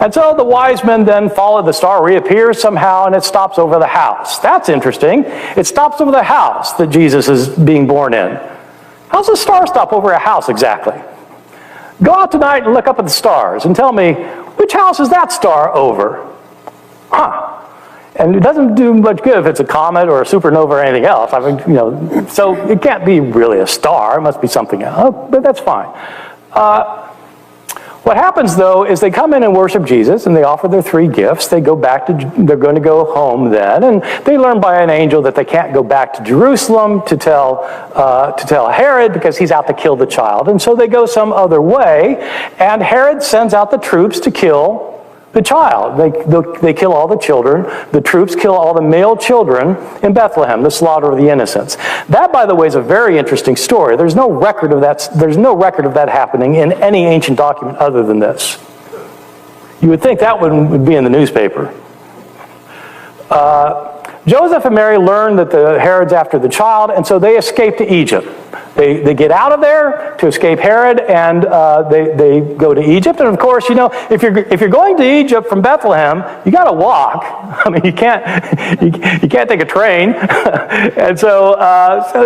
And so the wise men then follow the star, reappears somehow, and it stops over the house. That's interesting. It stops over the house that Jesus is being born in. How's the star stop over a house exactly? Go out tonight and look up at the stars and tell me, which house is that star over? And it doesn't do much good if it's a comet or a supernova or anything else. I mean, so it can't be really a star. It must be something else, but that's fine. What happens, though, is they come in and worship Jesus, and they offer their 3 gifts. They're going to go home then, and they learn by an angel that they can't go back to Jerusalem to tell Herod because he's out to kill the child. And so they go some other way, and Herod sends out the troops to kill the child. They kill all the children. The troops kill all the male children in Bethlehem, the slaughter of the innocents. That, by the way, is a very interesting story. There's no record of that. There's no record of that happening in any ancient document other than this. You would think that would be in the newspaper. Joseph and Mary learn that the Herod's after the child, and so they escape to Egypt. They get out of there to escape Herod, and they go to Egypt. And of course, if you're going to Egypt from Bethlehem, you got to walk. I mean, you can't take a train, and so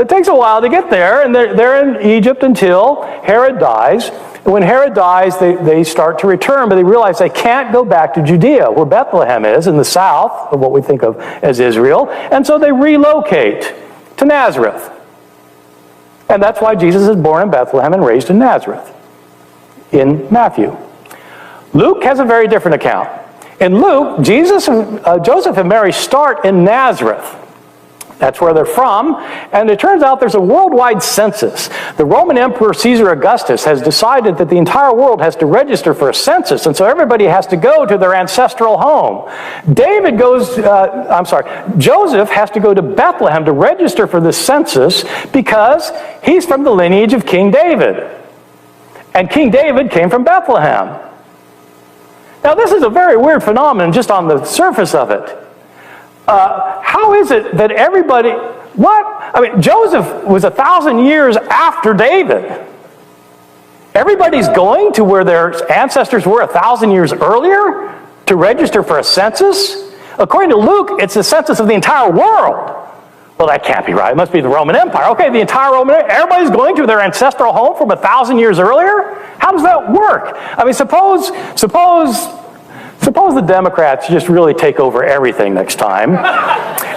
it takes a while to get there. And they're in Egypt until Herod dies. When Herod dies, they start to return, but they realize they can't go back to Judea, where Bethlehem is, in the south of what we think of as Israel. And so they relocate to Nazareth. And that's why Jesus is born in Bethlehem and raised in Nazareth, in Matthew. Luke has a very different account. In Luke, Joseph and Mary start in Nazareth. That's where they're from, and it turns out there's a worldwide census. The Roman Emperor Caesar Augustus has decided that the entire world has to register for a census, and so everybody has to go to their ancestral home. Joseph has to go to Bethlehem to register for the census because he's from the lineage of King David. And King David came from Bethlehem. Now, this is a very weird phenomenon just on the surface of it. How is it that everybody... Joseph was 1,000 years after David. Everybody's going to where their ancestors were 1,000 years earlier to register for a census? According to Luke, it's the census of the entire world. Well, that can't be right. It must be the Roman Empire. Okay, the entire Roman Empire. Everybody's going to their ancestral home from 1,000 years earlier? How does that work? I mean, suppose the Democrats just really take over everything next time,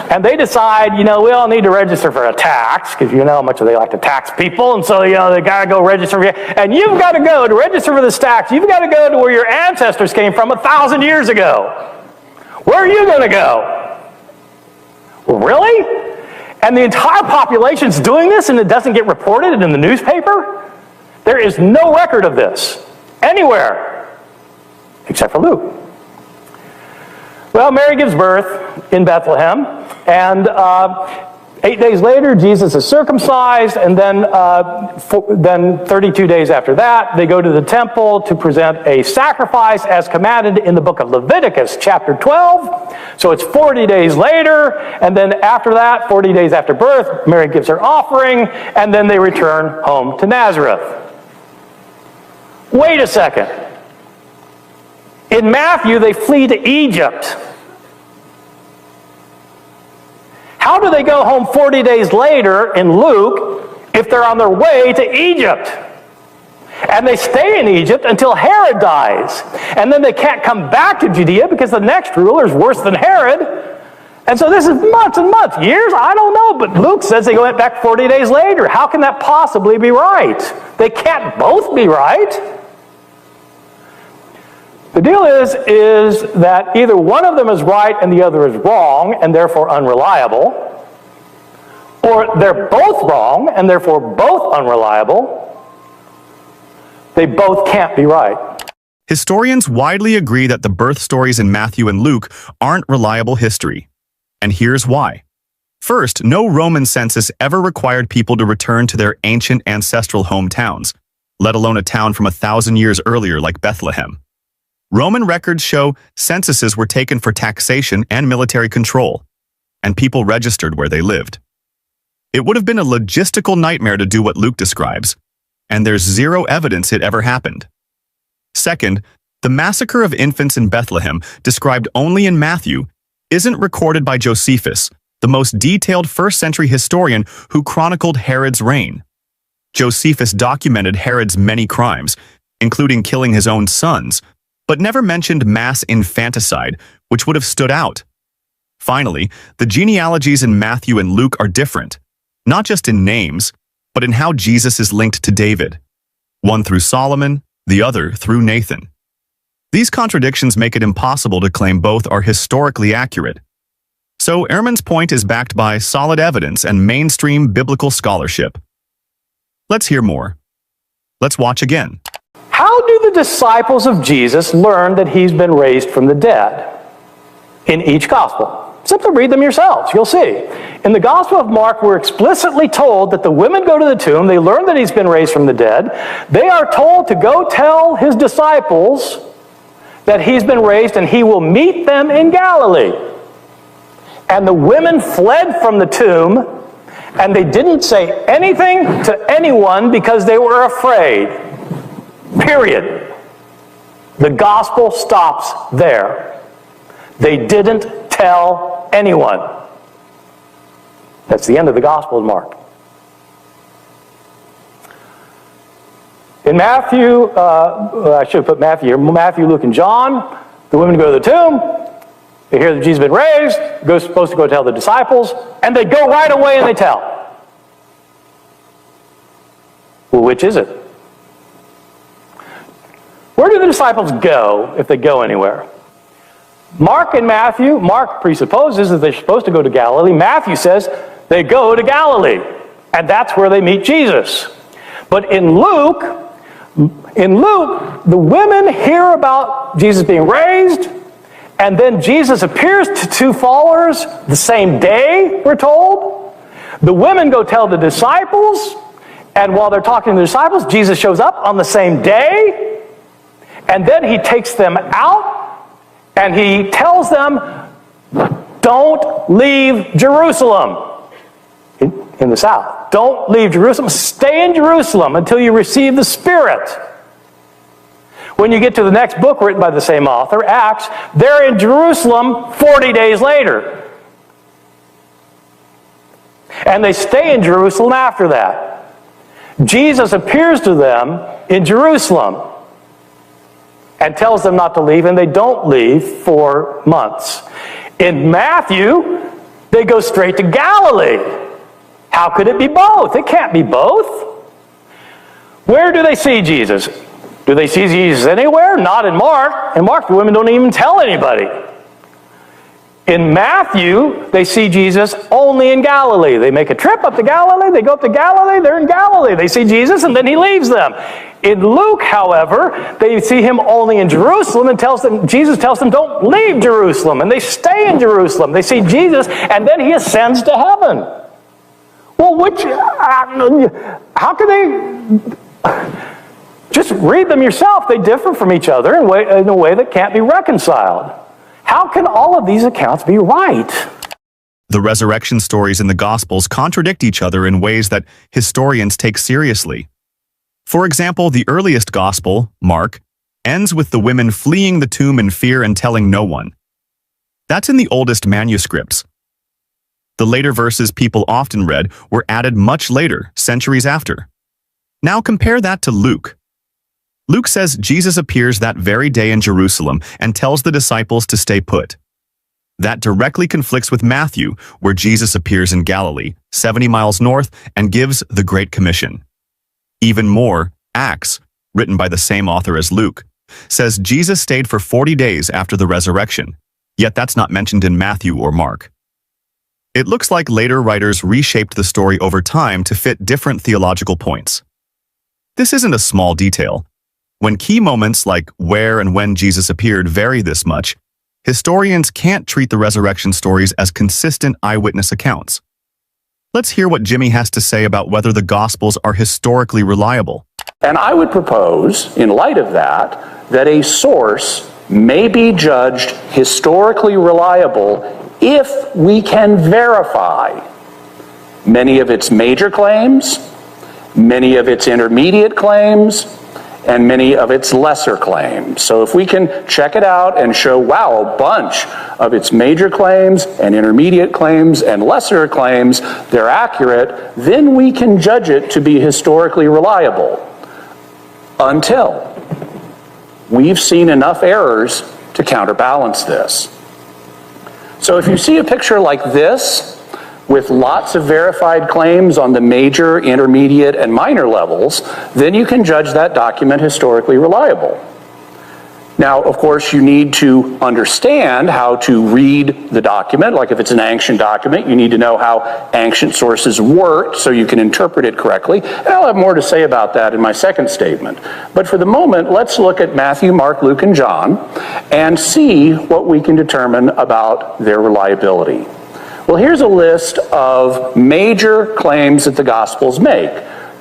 and they decide, we all need to register for a tax, because you know how much they like to tax people, and so, they got to go register for, and you've got to go to register for this tax. You've got to go to where your ancestors came from 1,000 years ago. Where are you going to go? Well, really? And the entire population's doing this, and it doesn't get reported in the newspaper? There is no record of this anywhere, except for Luke. Well, Mary gives birth in Bethlehem, and 8 days later, Jesus is circumcised, and then 32 days after that, they go to the temple to present a sacrifice as commanded in the book of Leviticus, chapter 12. So it's 40 days later, and then after that, 40 days after birth, Mary gives her offering, and then they return home to Nazareth. Wait a second. In Matthew, they flee to Egypt. How do they go home 40 days later in Luke if they're on their way to Egypt? And they stay in Egypt until Herod dies. And then they can't come back to Judea because the next ruler is worse than Herod. And so this is months and months, years, I don't know, but Luke says they went back 40 days later. How can that possibly be right? They can't both be right. The deal is that either one of them is right and the other is wrong and therefore unreliable, or they're both wrong and therefore both unreliable. They both can't be right. Historians widely agree that the birth stories in Matthew and Luke aren't reliable history. And here's why. First, no Roman census ever required people to return to their ancient ancestral hometowns, let alone a town from 1,000 years earlier like Bethlehem. Roman records show censuses were taken for taxation and military control, and people registered where they lived. It would have been a logistical nightmare to do what Luke describes, and there's zero evidence it ever happened. Second, the massacre of infants in Bethlehem, described only in Matthew, isn't recorded by Josephus, the most detailed first-century historian who chronicled Herod's reign. Josephus documented Herod's many crimes, including killing his own sons, but never mentioned mass infanticide, which would have stood out. Finally, the genealogies in Matthew and Luke are different, not just in names, but in how Jesus is linked to David, one through Solomon, the other through Nathan. These contradictions make it impossible to claim both are historically accurate. So Ehrman's point is backed by solid evidence and mainstream biblical scholarship. Let's hear more. Let's watch again. How do the disciples of Jesus learn that he's been raised from the dead? In each gospel. Simply read them yourselves, you'll see. In the Gospel of Mark, we're explicitly told that the women go to the tomb, they learn that he's been raised from the dead. They are told to go tell his disciples that he's been raised and he will meet them in Galilee. And the women fled from the tomb, and they didn't say anything to anyone because they were afraid. Period. The gospel stops there. They didn't tell anyone. That's the end of the Gospel of Mark. In Matthew, I should have put Matthew here, Matthew, Luke, and John, the women go to the tomb, they hear that Jesus has been raised, they're supposed to go tell the disciples, and they go right away and they tell. Well, which is it? Where do the disciples go if they go anywhere? Mark and Matthew, Mark presupposes that they're supposed to go to Galilee. Matthew says they go to Galilee, and that's where they meet Jesus. But in Luke, the women hear about Jesus being raised, and then Jesus appears to two followers the same day, we're told. The women go tell the disciples, and while they're talking to the disciples, Jesus shows up on the same day, and then he takes them out, and he tells them, don't leave Jerusalem. In the south. Don't leave Jerusalem. Stay in Jerusalem until you receive the Spirit. When you get to the next book written by the same author, Acts, they're in Jerusalem 40 days later. And they stay in Jerusalem after that. Jesus appears to them in Jerusalem and tells them not to leave, and they don't leave for months. In Matthew, they go straight to Galilee. How could it be both? It can't be both. Where do they see Jesus? Do they see Jesus anywhere? Not in Mark. In Mark, the women don't even tell anybody. In Matthew, they see Jesus only in Galilee. They make a trip up to Galilee, they go up to Galilee, they're in Galilee. They see Jesus and then he leaves them. In Luke, however, they see him only in Jerusalem and Jesus tells them, don't leave Jerusalem. And they stay in Jerusalem. They see Jesus and then he ascends to heaven. Well, how can they... Just read them yourself. They differ from each other in a way that can't be reconciled. How can all of these accounts be right? The resurrection stories in the Gospels contradict each other in ways that historians take seriously. For example, the earliest Gospel, Mark, ends with the women fleeing the tomb in fear and telling no one. That's in the oldest manuscripts. The later verses people often read were added much later, centuries after. Now compare that to Luke. Luke says Jesus appears that very day in Jerusalem and tells the disciples to stay put. That directly conflicts with Matthew, where Jesus appears in Galilee, 70 miles north, and gives the Great Commission. Even more, Acts, written by the same author as Luke, says Jesus stayed for 40 days after the resurrection, yet that's not mentioned in Matthew or Mark. It looks like later writers reshaped the story over time to fit different theological points. This isn't a small detail. When key moments like where and when Jesus appeared vary this much, historians can't treat the resurrection stories as consistent eyewitness accounts. Let's hear what Jimmy has to say about whether the Gospels are historically reliable. And I would propose, in light of that, that a source may be judged historically reliable if we can verify many of its major claims, many of its intermediate claims, and many of its lesser claims. So if we can check it out and show, wow, a bunch of its major claims and intermediate claims and lesser claims, they're accurate, then we can judge it to be historically reliable. Until we've seen enough errors to counterbalance this. So if you see a picture like this, with lots of verified claims on the major, intermediate, and minor levels, then you can judge that document historically reliable. Now, of course, you need to understand how to read the document. Like if it's an ancient document, you need to know how ancient sources worked so you can interpret it correctly. And I'll have more to say about that in my second statement. But for the moment, let's look at Matthew, Mark, Luke, and John and see what we can determine about their reliability. Well, here's a list of major claims that the Gospels make.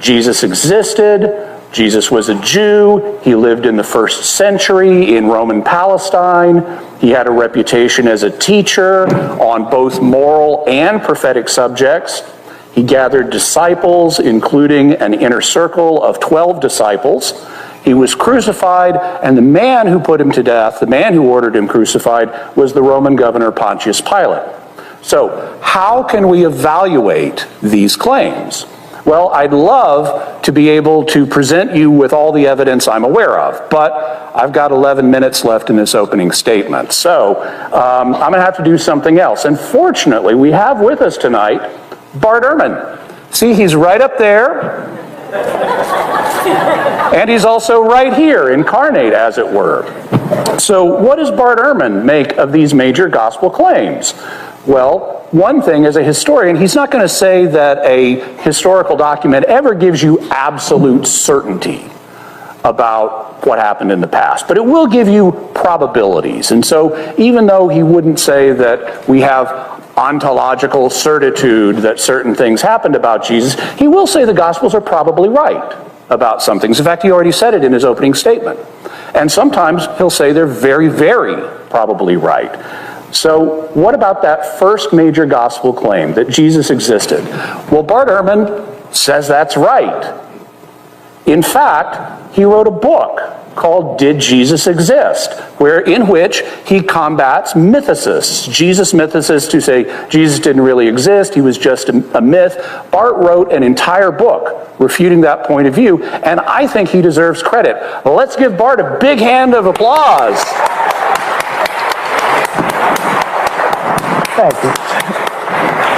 Jesus existed. Jesus was a Jew. He lived in the 1st century in Roman Palestine. He had a reputation as a teacher on both moral and prophetic subjects. He gathered disciples, including an inner circle of 12 disciples. He was crucified, and the man who put him to death, the man who ordered him crucified, was the Roman governor Pontius Pilate. So, how can we evaluate these claims? Well, I'd love to be able to present you with all the evidence I'm aware of, but I've got 11 minutes left in this opening statement. So, I'm going to have to do something else. And fortunately, we have with us tonight Bart Ehrman. See, he's right up there. And he's also right here, incarnate, as it were. So, what does Bart Ehrman make of these major gospel claims? Well, one thing, as a historian, he's not going to say that a historical document ever gives you absolute certainty about what happened in the past, but it will give you probabilities. And so even though he wouldn't say that we have ontological certitude that certain things happened about Jesus, he will say the Gospels are probably right about some things. In fact, he already said it in his opening statement. And sometimes he'll say they're very, very probably right. So what about that first major gospel claim, that Jesus existed? Well, Bart Ehrman says that's right. In fact, he wrote a book called Did Jesus Exist?, in which he combats mythicists. Jesus mythicists who say Jesus didn't really exist, he was just a myth. Bart wrote an entire book refuting that point of view, and I think he deserves credit. Let's give Bart a big hand of applause. Thank you.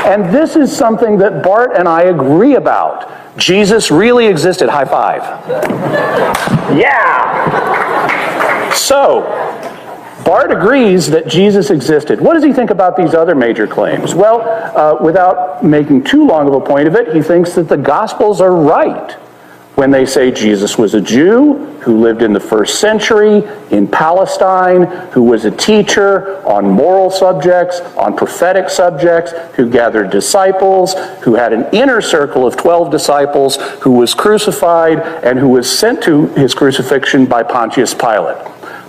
And this is something that Bart and I agree about. Jesus really existed. High five. Yeah! So, Bart agrees that Jesus existed. What does he think about these other major claims? Well, without making too long of a point of it, he thinks that the Gospels are right when they say Jesus was a Jew who lived in the 1st century in Palestine, who was a teacher on moral subjects, on prophetic subjects, who gathered disciples, who had an inner circle of 12 disciples, who was crucified, and who was sent to his crucifixion by Pontius Pilate.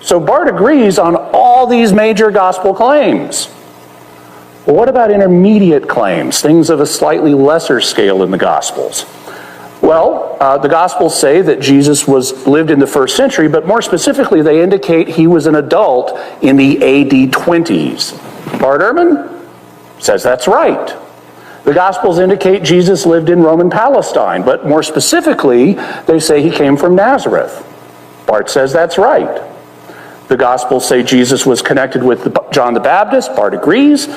So Bart agrees on all these major gospel claims. Well, what about intermediate claims, things of a slightly lesser scale in the Gospels? Well, the Gospels say that Jesus lived in the 1st century, but more specifically, they indicate he was an adult in the AD 20s. Bart Ehrman says that's right. The Gospels indicate Jesus lived in Roman Palestine, but more specifically, they say he came from Nazareth. Bart says that's right. The Gospels say Jesus was connected with John the Baptist. Bart agrees.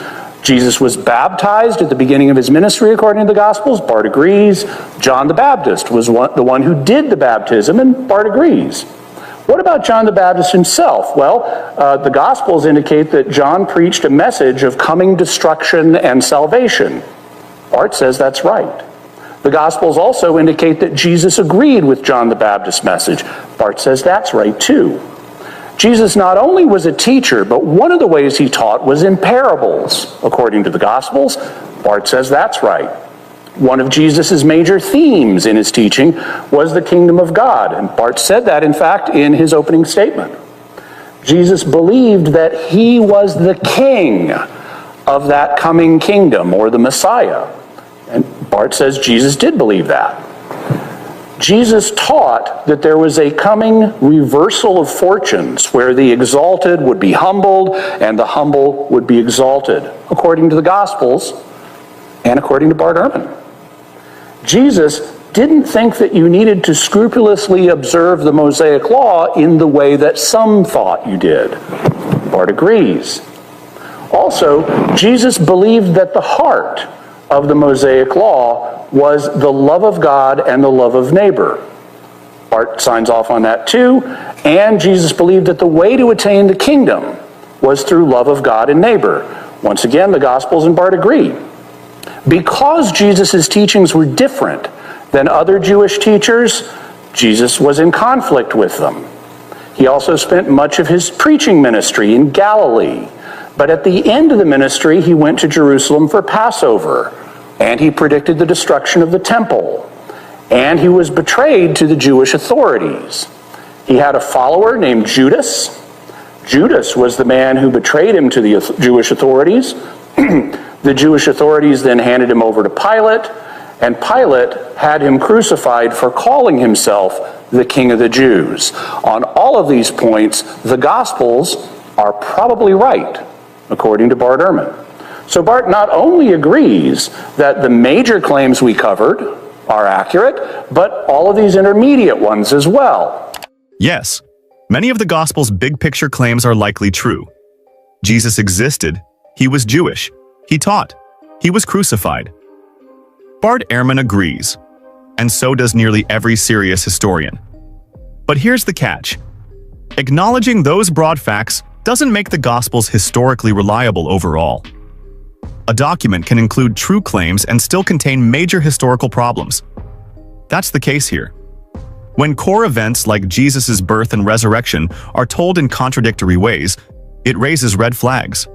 Jesus was baptized at the beginning of his ministry, according to the Gospels. Bart agrees. John the Baptist was the one who did the baptism, and Bart agrees. What about John the Baptist himself? Well, the Gospels indicate that John preached a message of coming destruction and salvation. Bart says that's right. The Gospels also indicate that Jesus agreed with John the Baptist's message. Barth says that's right too. Jesus not only was a teacher, but one of the ways he taught was in parables, according to the Gospels. Barth says that's right. One of Jesus' major themes in his teaching was the kingdom of God, and Barth said that, in fact, in his opening statement. Jesus believed that he was the king of that coming kingdom, or the Messiah. And Barth says Jesus did believe that. Jesus taught that there was a coming reversal of fortunes where the exalted would be humbled and the humble would be exalted, according to the Gospels and according to Bart Ehrman. Jesus didn't think that you needed to scrupulously observe the Mosaic Law in the way that some thought you did. Bart agrees. Also, Jesus believed that the heart of the Mosaic Law was the love of God and the love of neighbor. Bart signs off on that too. And Jesus believed that the way to attain the kingdom was through love of God and neighbor. Once again, the Gospels and Bart agree. Because Jesus' teachings were different than other Jewish teachers, Jesus was in conflict with them. He also spent much of his preaching ministry in Galilee. But at the end of the ministry, he went to Jerusalem for Passover, and he predicted the destruction of the temple, and he was betrayed to the Jewish authorities. He had a follower named Judas. Judas was the man who betrayed him to the Jewish authorities. The Jewish authorities then handed him over to Pilate, and Pilate had him crucified for calling himself the King of the Jews. On all of these points, the Gospels are probably right, according to Bart Ehrman. So Bart not only agrees that the major claims we covered are accurate, but all of these intermediate ones as well. Yes, many of the Gospel's big-picture claims are likely true. Jesus existed, he was Jewish, he taught, he was crucified. Bart Ehrman agrees, and so does nearly every serious historian. But here's the catch. Acknowledging those broad facts doesn't make the Gospels historically reliable overall. A document can include true claims and still contain major historical problems. That's the case here. When core events like Jesus' birth and resurrection are told in contradictory ways, it raises red flags.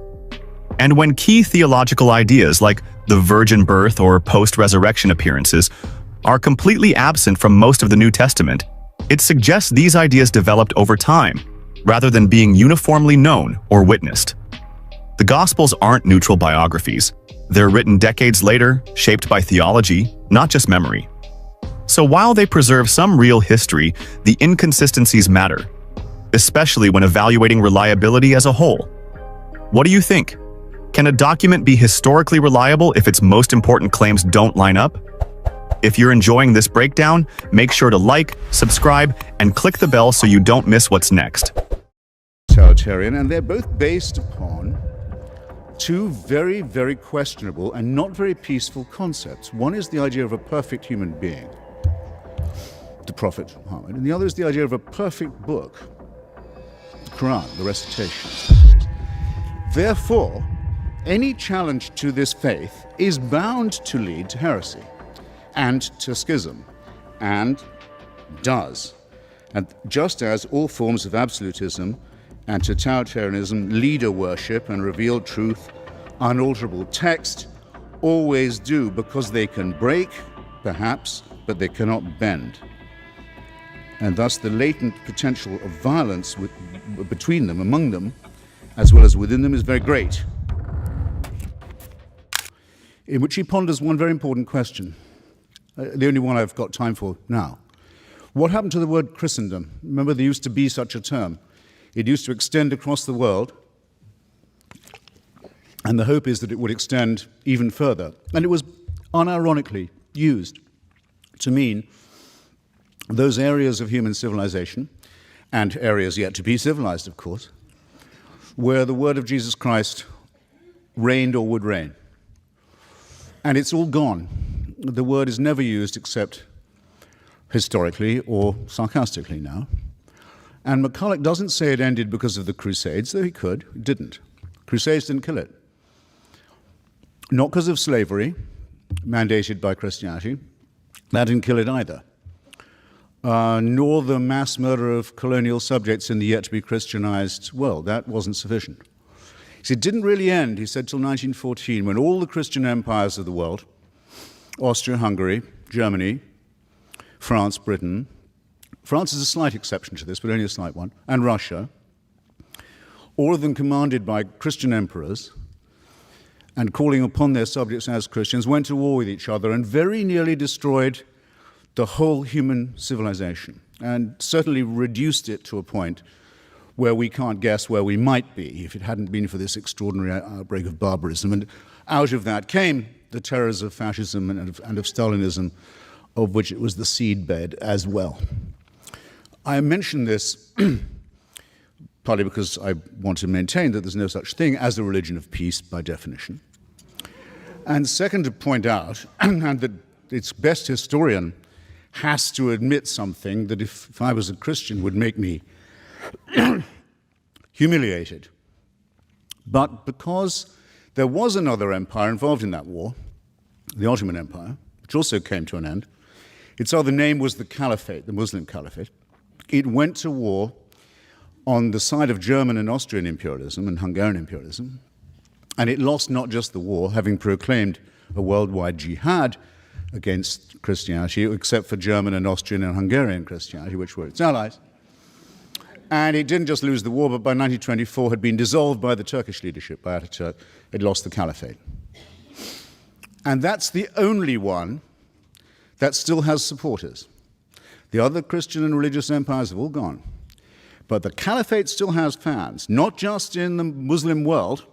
And when key theological ideas like the virgin birth or post-resurrection appearances are completely absent from most of the New Testament, it suggests these ideas developed over time, rather than being uniformly known or witnessed. The Gospels aren't neutral biographies. They're written decades later, shaped by theology, not just memory. So while they preserve some real history, the inconsistencies matter, especially when evaluating reliability as a whole. What do you think? Can a document be historically reliable if its most important claims don't line up? If you're enjoying this breakdown, make sure to like, subscribe, and click the bell so you don't miss what's next. Totalitarian, and they're both based upon two very, very questionable and not very peaceful concepts. One is the idea of a perfect human being, the Prophet Muhammad, and the other is the idea of a perfect book, the Quran, the recitation. Therefore, any challenge to this faith is bound to lead to heresy and to schism, and does. And just as all forms of absolutism and totalitarianism, leader worship and revealed truth, unalterable text, always do, because they can break, perhaps, but they cannot bend. And thus the latent potential of violence between them, among them, as well as within them, is very great. In which he ponders one very important question, the only one I've got time for now. What happened to the word Christendom? Remember, there used to be such a term. It used to extend across the world, and the hope is that it would extend even further. And it was unironically used to mean those areas of human civilization, and areas yet to be civilized, of course, where the word of Jesus Christ reigned or would reign. And it's all gone. The word is never used except historically or sarcastically now. And McCulloch doesn't say it ended because of the Crusades, though he could. It didn't. Crusades didn't kill it. Not because of slavery, mandated by Christianity, That didn't kill it either. Nor the mass murder of colonial subjects in the yet-to-be Christianized world. That wasn't sufficient. So it didn't really end, he said, till 1914, when all the Christian empires of the world, Austria-Hungary, Germany, France, Britain, France is a slight exception to this, but only a slight one, and Russia, all of them commanded by Christian emperors and calling upon their subjects as Christians, went to war with each other and very nearly destroyed the whole human civilization, and certainly reduced it to a point where we can't guess where we might be if it hadn't been for this extraordinary outbreak of barbarism. And out of that came the terrors of fascism and of Stalinism, of which it was the seedbed as well. I mention this partly because I want to maintain that there's no such thing as a religion of peace by definition. And second, to point out, and that its best historian has to admit something that if I was a Christian would make me humiliated. But because there was another empire involved in that war, the Ottoman Empire, which also came to an end, its other name was the Caliphate, the Muslim Caliphate. It went to war on the side of German and Austrian imperialism and Hungarian imperialism, and it lost not just the war, having proclaimed a worldwide jihad against Christianity, except for German and Austrian and Hungarian Christianity, which were its allies. And it didn't just lose the war, but by 1924 had been dissolved by the Turkish leadership, by Ataturk. It lost the Caliphate. And that's the only one that still has supporters. The other Christian and religious empires have all gone. But the Caliphate still has fans, not just in the Muslim world,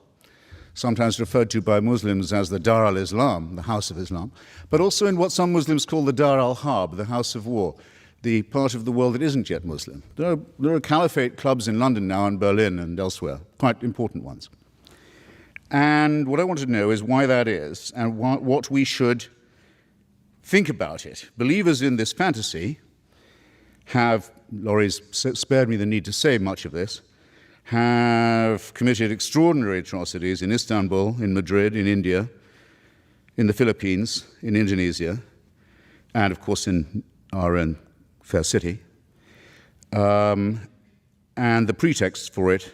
sometimes referred to by Muslims as the Dar al-Islam, the House of Islam, but also in what some Muslims call the Dar al-Harb, the House of War, the part of the world that isn't yet Muslim. There are Caliphate clubs in London now and Berlin and elsewhere, quite important ones. And what I want to know is why that is and what we should think about it. Believers in this fantasy have, Laurie's spared me the need to say much of this, have committed extraordinary atrocities in Istanbul, in Madrid, in India, in the Philippines, in Indonesia, and of course in our own fair city. And the pretexts for it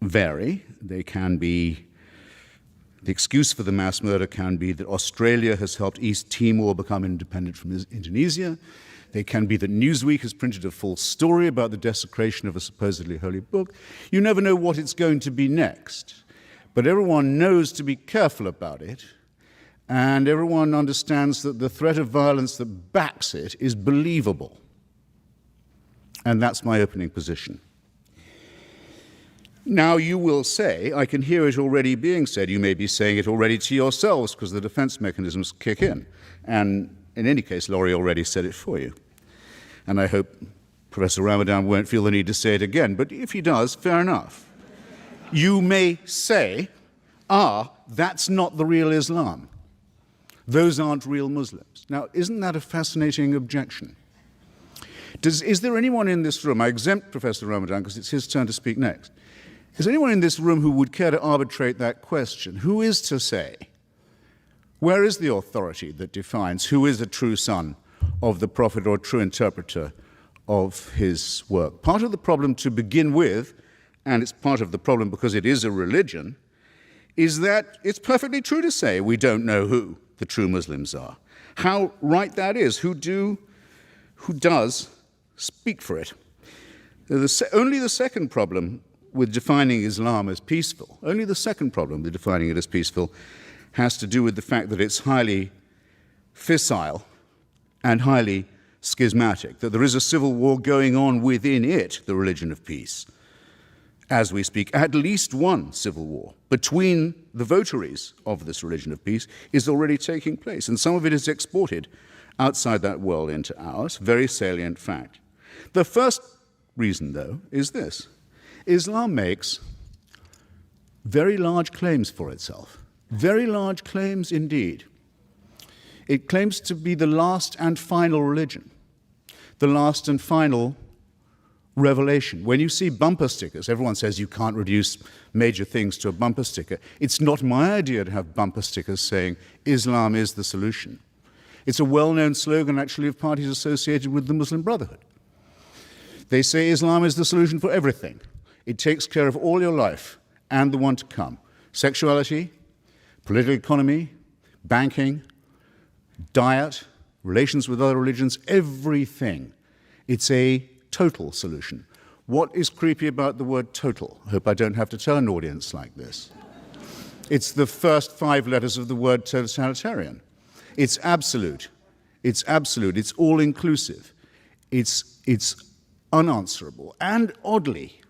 vary. They can be, the excuse for the mass murder can be that Australia has helped East Timor become independent from Indonesia. They can be that Newsweek has printed a false story about the desecration of a supposedly holy book. You never know what it's going to be next. But everyone knows to be careful about it, and everyone understands that the threat of violence that backs it is believable. And that's my opening position. Now you will say, I can hear it already being said, you may be saying it already to yourselves because the defense mechanisms kick in. And in any case, Laurie already said it for you. And I hope Professor Ramadan won't feel the need to say it again, but if he does, fair enough. You may say, that's not the real Islam. Those aren't real Muslims. Now, isn't that a fascinating objection? Is there anyone in this room, I exempt Professor Ramadan because it's his turn to speak next, is there anyone in this room who would care to arbitrate that question? Who is to say, where is the authority that defines who is a true son of the prophet or true interpreter of his work? Part of the problem to begin with, and it's part of the problem because it is a religion, is that it's perfectly true to say we don't know who the true Muslims are. How right that is, who does speak for it. Only the second problem with defining Islam as peaceful, only the second problem with defining it as peaceful has to do with the fact that it's highly fissile and highly schismatic, that there is a civil war going on within it, the religion of peace. As we speak, at least one civil war between the votaries of this religion of peace is already taking place, and some of it is exported outside that world into ours, very salient fact. The first reason, though, is this. Islam makes very large claims for itself. Very large claims indeed. It claims to be the last and final religion, the last and final revelation. When you see bumper stickers, everyone says you can't reduce major things to a bumper sticker. It's not my idea to have bumper stickers saying Islam is the solution. It's a well-known slogan, actually, of parties associated with the Muslim Brotherhood. They say Islam is the solution for everything. It takes care of all your life and the one to come. Sexuality, political economy, banking, diet, relations with other religions, everything. It's a total solution. What is creepy about the word total? I hope I don't have to tell an audience like this. It's the first 5 letters of the word totalitarian. It's absolute. It's absolute. It's all-inclusive. It's unanswerable. And oddly,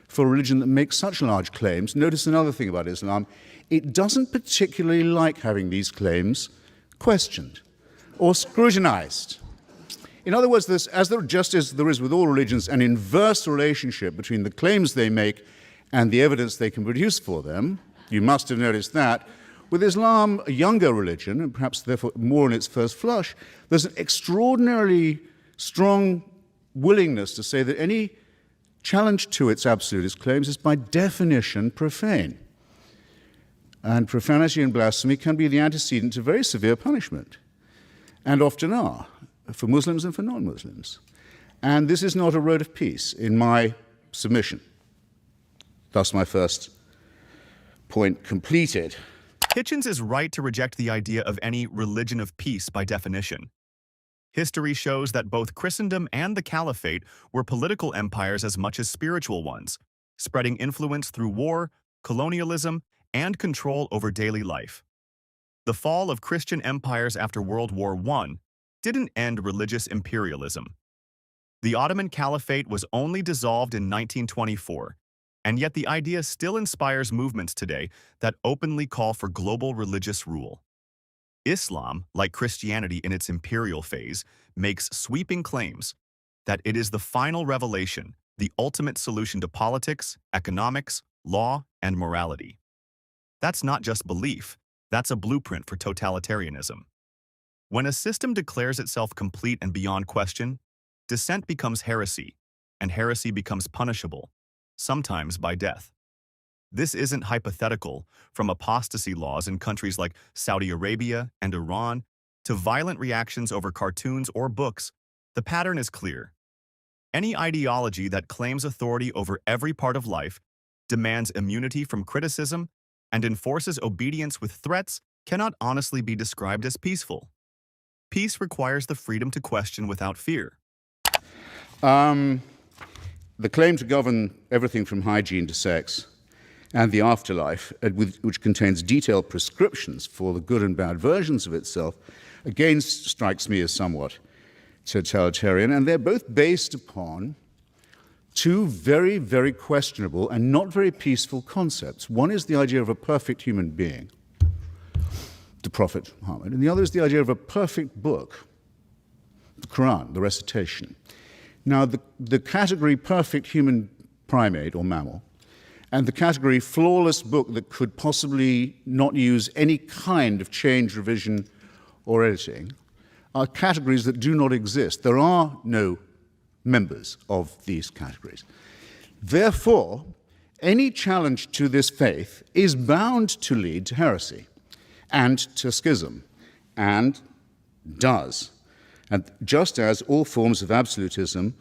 for a religion that makes such large claims, notice another thing about Islam, it doesn't particularly like having these claims questioned or scrutinized. In other words, just as there is with all religions an inverse relationship between the claims they make and the evidence they can produce for them, you must have noticed that, with Islam, a younger religion, and perhaps therefore more in its first flush, there's an extraordinarily strong willingness to say that any challenge to its absolutist claims is by definition profane. And profanity and blasphemy can be the antecedent to very severe punishment, and often are, for Muslims and for non-Muslims. And this is not a road of peace in my submission. Thus my first point completed. Hitchens is right to reject the idea of any religion of peace by definition. History shows that both Christendom and the Caliphate were political empires as much as spiritual ones, spreading influence through war, colonialism, and control over daily life. The fall of Christian empires after World War I didn't end religious imperialism. The Ottoman Caliphate was only dissolved in 1924, and yet the idea still inspires movements today that openly call for global religious rule. Islam, like Christianity in its imperial phase, makes sweeping claims that it is the final revelation, the ultimate solution to politics, economics, law, and morality. That's not just belief, that's a blueprint for totalitarianism. When a system declares itself complete and beyond question, dissent becomes heresy, and heresy becomes punishable, sometimes by death. This isn't hypothetical, from apostasy laws in countries like Saudi Arabia and Iran to violent reactions over cartoons or books. The pattern is clear. Any ideology that claims authority over every part of life, demands immunity from criticism, and enforces obedience with threats cannot honestly be described as peaceful. Peace requires the freedom to question without fear. The claim to govern everything from hygiene to sex and the afterlife, which contains detailed prescriptions for the good and bad versions of itself, again strikes me as somewhat totalitarian, and they're both based upon two very, very questionable and not very peaceful concepts. One is the idea of a perfect human being, the Prophet Muhammad, and the other is the idea of a perfect book, the Quran, the recitation. Now, the category perfect human primate or mammal and the category flawless book that could possibly not use any kind of change, revision, or editing are categories that do not exist. There are no members of these categories. Therefore, any challenge to this faith is bound to lead to heresy and to schism, and does. And just as all forms of absolutism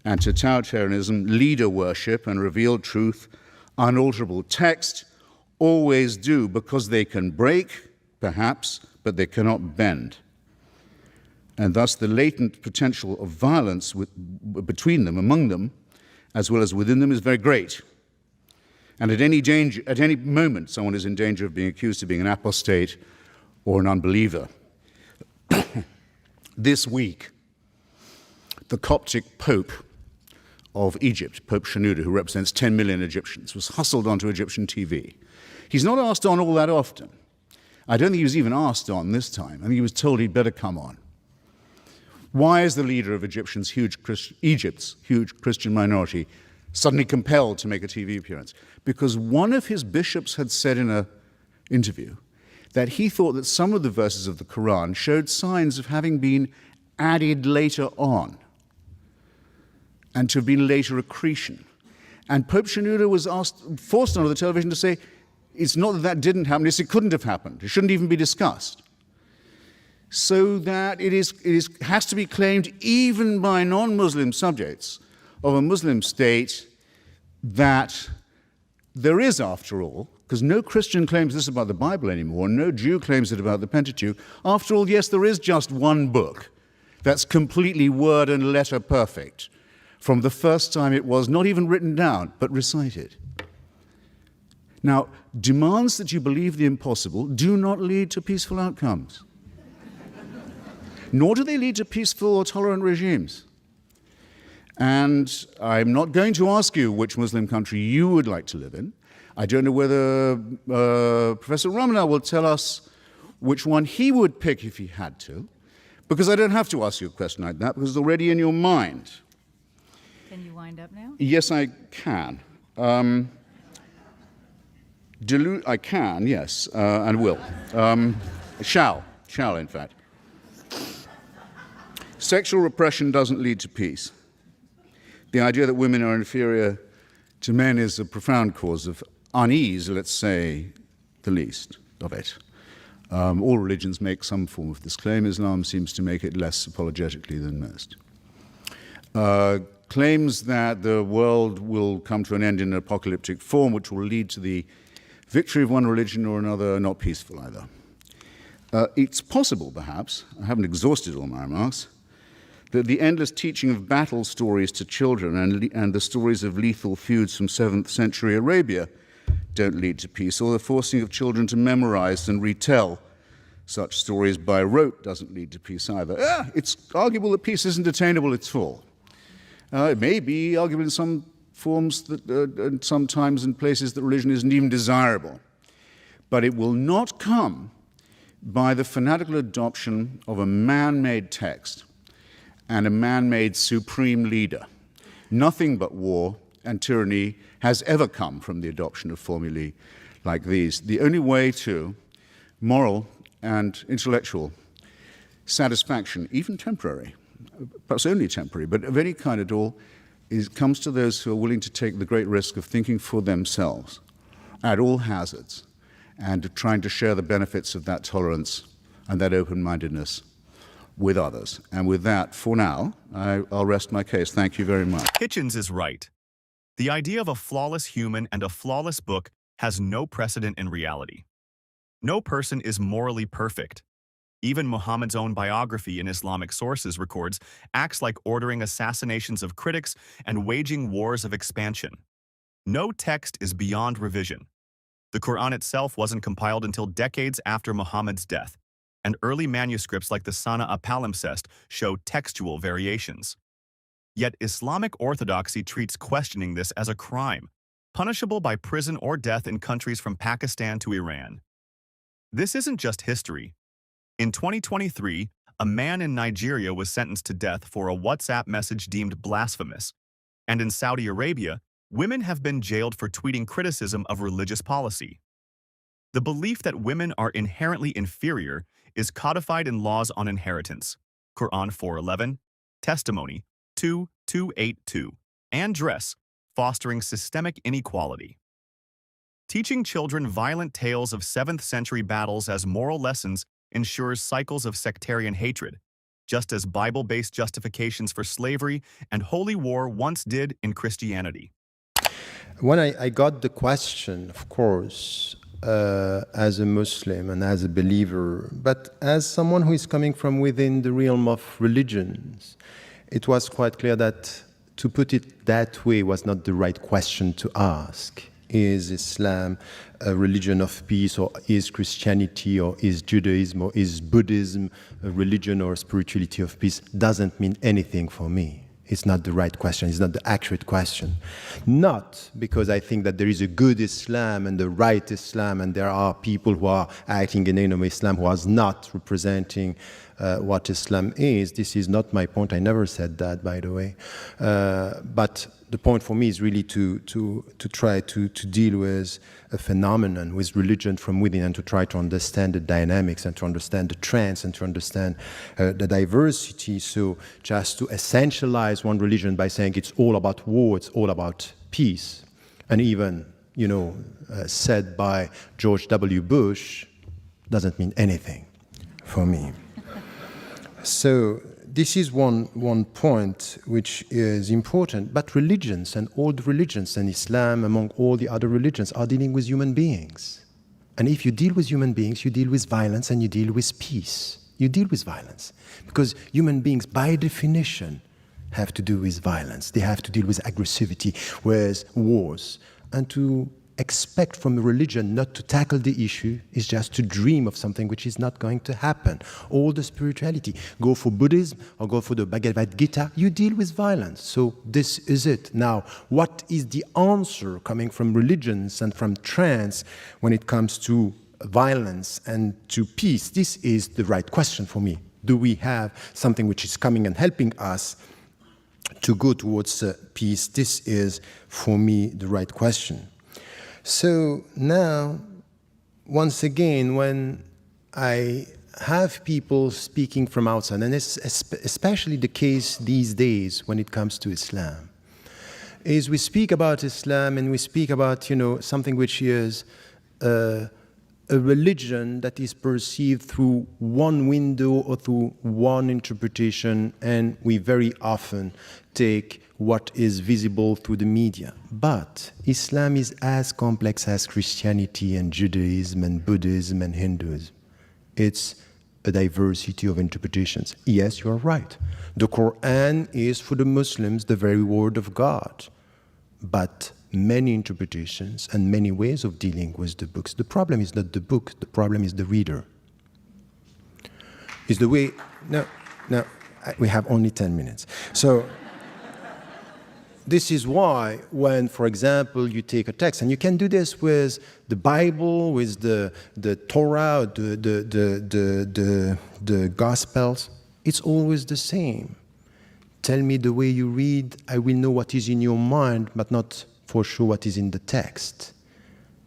and totalitarianism, leader worship and revealed truth, unalterable text, always do, because they can break, perhaps, but they cannot bend. And thus the latent potential of violence between them, among them, as well as within them, is very great. And at any moment, someone is in danger of being accused of being an apostate or an unbeliever. This week, the Coptic Pope of Egypt, Pope Shenouda, who represents 10 million Egyptians, was hustled onto Egyptian TV. He's not asked on all that often. I don't think he was even asked on this time. I think he was told he'd better come on. Why is the leader of Egypt's huge Christian minority suddenly compelled to make a TV appearance? Because one of his bishops had said in an interview that he thought that some of the verses of the Quran showed signs of having been added later on and to have been later accretion. And Pope Shenouda was forced onto the television to say, it's not that that didn't happen, it's it couldn't have happened. It shouldn't even be discussed. so that it has to be claimed even by non-Muslim subjects of a Muslim state that there is, after all, because no Christian claims this about the Bible anymore, no Jew claims it about the Pentateuch. After all, yes, there is just one book that's completely word and letter perfect from the first time it was not even written down, but recited. Now, demands that you believe the impossible do not lead to peaceful outcomes, nor do they lead to peaceful or tolerant regimes. And I'm not going to ask you which Muslim country you would like to live in. I don't know whether Professor Ramana will tell us which one he would pick if he had to, because I don't have to ask you a question like that, because it's already in your mind. Can you wind up now? Yes, I can. I can, yes, and will. Shall, in fact. Sexual repression doesn't lead to peace. The idea that women are inferior to men is a profound cause of unease, let's say the least of it. All religions make some form of this claim. Islam seems to make it less apologetically than most. Claims that the world will come to an end in an apocalyptic form, which will lead to the victory of one religion or another, are not peaceful either. It's possible, perhaps, I haven't exhausted all my remarks, that the endless teaching of battle stories to children and the stories of lethal feuds from 7th century Arabia don't lead to peace, or the forcing of children to memorize and retell such stories by rote doesn't lead to peace either. It's arguable that peace isn't attainable at all. It may be arguable in some forms that sometimes in places that religion isn't even desirable, but it will not come by the fanatical adoption of a man-made text and a man-made supreme leader. Nothing but war and tyranny has ever come from the adoption of formulae like these. The only way to moral and intellectual satisfaction, even temporary, perhaps only temporary, but of any kind at all, comes to those who are willing to take the great risk of thinking for themselves at all hazards and trying to share the benefits of that tolerance and that open-mindedness with others. And with that, for now, I'll rest my case. Thank you very much. Hitchens is right. The idea of a flawless human and a flawless book has no precedent in reality. No person is morally perfect. Even Muhammad's own biography in Islamic sources records acts like ordering assassinations of critics and waging wars of expansion. No text is beyond revision. The Quran itself wasn't compiled until decades after Muhammad's death, and early manuscripts like the Sana Palimpsest show textual variations. Yet Islamic orthodoxy treats questioning this as a crime, punishable by prison or death in countries from Pakistan to Iran. This isn't just history. In 2023, a man in Nigeria was sentenced to death for a WhatsApp message deemed blasphemous, and in Saudi Arabia, women have been jailed for tweeting criticism of religious policy. The belief that women are inherently inferior is codified in laws on inheritance, Quran 4:11, Testimony 2:282, and dress, fostering systemic inequality. Teaching children violent tales of 7th century battles as moral lessons ensures cycles of sectarian hatred, just as Bible-based justifications for slavery and holy war once did in Christianity. When I got the question, of course, as a Muslim and as a believer, but as someone who is coming from within the realm of religions, it was quite clear that to put it that way was not the right question to ask. Is Islam a religion of peace, or is Christianity, or is Judaism, or is Buddhism a religion or spirituality of peace? Doesn't mean anything for me. It's not the right question. It's not the accurate question. Not because I think that there is a good Islam and the right Islam, and there are people who are acting in the name of Islam who are not representing what Islam is. This is not my point. I never said that, by the way. But the point for me is really to try to deal with a phenomenon, with religion from within, and to try to understand the dynamics and to understand the trends and to understand the diversity. So just to essentialize one religion by saying it's all about war, it's all about peace, and even, said by George W. Bush, doesn't mean anything for me. So this is one point which is important. But religions and all the religions and Islam among all the other religions are dealing with human beings. And if you deal with human beings, you deal with violence and you deal with peace. You deal with violence. Because human beings, by definition, have to do with violence. They have to deal with aggressivity, with wars. And to expect from a religion not to tackle the issue is just to dream of something which is not going to happen. All the spirituality, go for Buddhism or go for the Bhagavad Gita, you deal with violence. So this is it. Now, what is the answer coming from religions and from trends when it comes to violence and to peace? This is the right question for me. Do we have something which is coming and helping us to go towards peace? This is, for me, the right question. So now, once again, when I have people speaking from outside, and it's especially the case these days when it comes to Islam, is we speak about Islam and we speak about, something which is a religion that is perceived through one window or through one interpretation, and we very often take what is visible through the media. But Islam is as complex as Christianity and Judaism and Buddhism and Hinduism. It's a diversity of interpretations. Yes, you are right. The Quran is for the Muslims the very word of God. But many interpretations and many ways of dealing with the books. The problem is not the book, the problem is the reader. Is the way, no, we have only 10 minutes. So, this is why when, for example, you take a text, and you can do this with the Bible, with the Torah, the Gospels, it's always the same. Tell me the way you read, I will know what is in your mind, but not for sure what is in the text.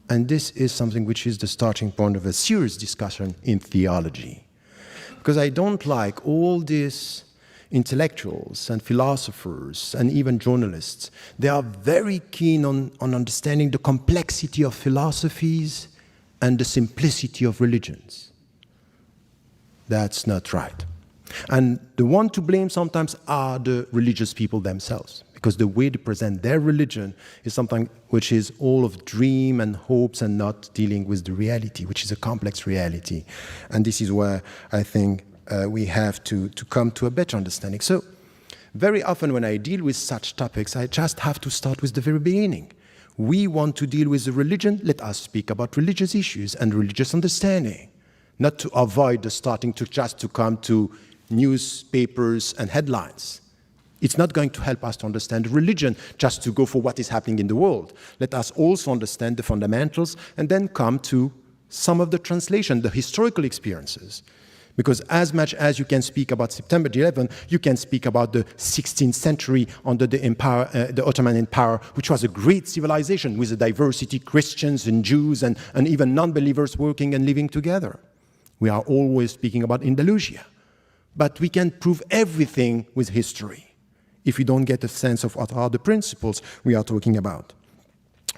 And this is something which is the starting point of a serious discussion in theology. Because I don't like all these intellectuals and philosophers and even journalists. They are very keen on understanding the complexity of philosophies and the simplicity of religions. That's not right. And the one to blame sometimes are the religious people themselves, because the way they present their religion is something which is all of dream and hopes and not dealing with the reality, which is a complex reality. And this is where I think we have to come to a better understanding. So very often when I deal with such topics, I just have to start with the very beginning. We want to deal with the religion, let us speak about religious issues and religious understanding, not to avoid the starting to just to come to newspapers and headlines. It's not going to help us to understand religion just to go for what is happening in the world. Let us also understand the fundamentals and then come to some of the translation, the historical experiences. Because as much as you can speak about September 11, you can speak about the 16th century under the empire, the Ottoman Empire, which was a great civilization with a diversity, Christians and Jews and even non-believers working and living together. We are always speaking about Andalusia. But we can prove everything with history if we don't get a sense of what are the principles we are talking about.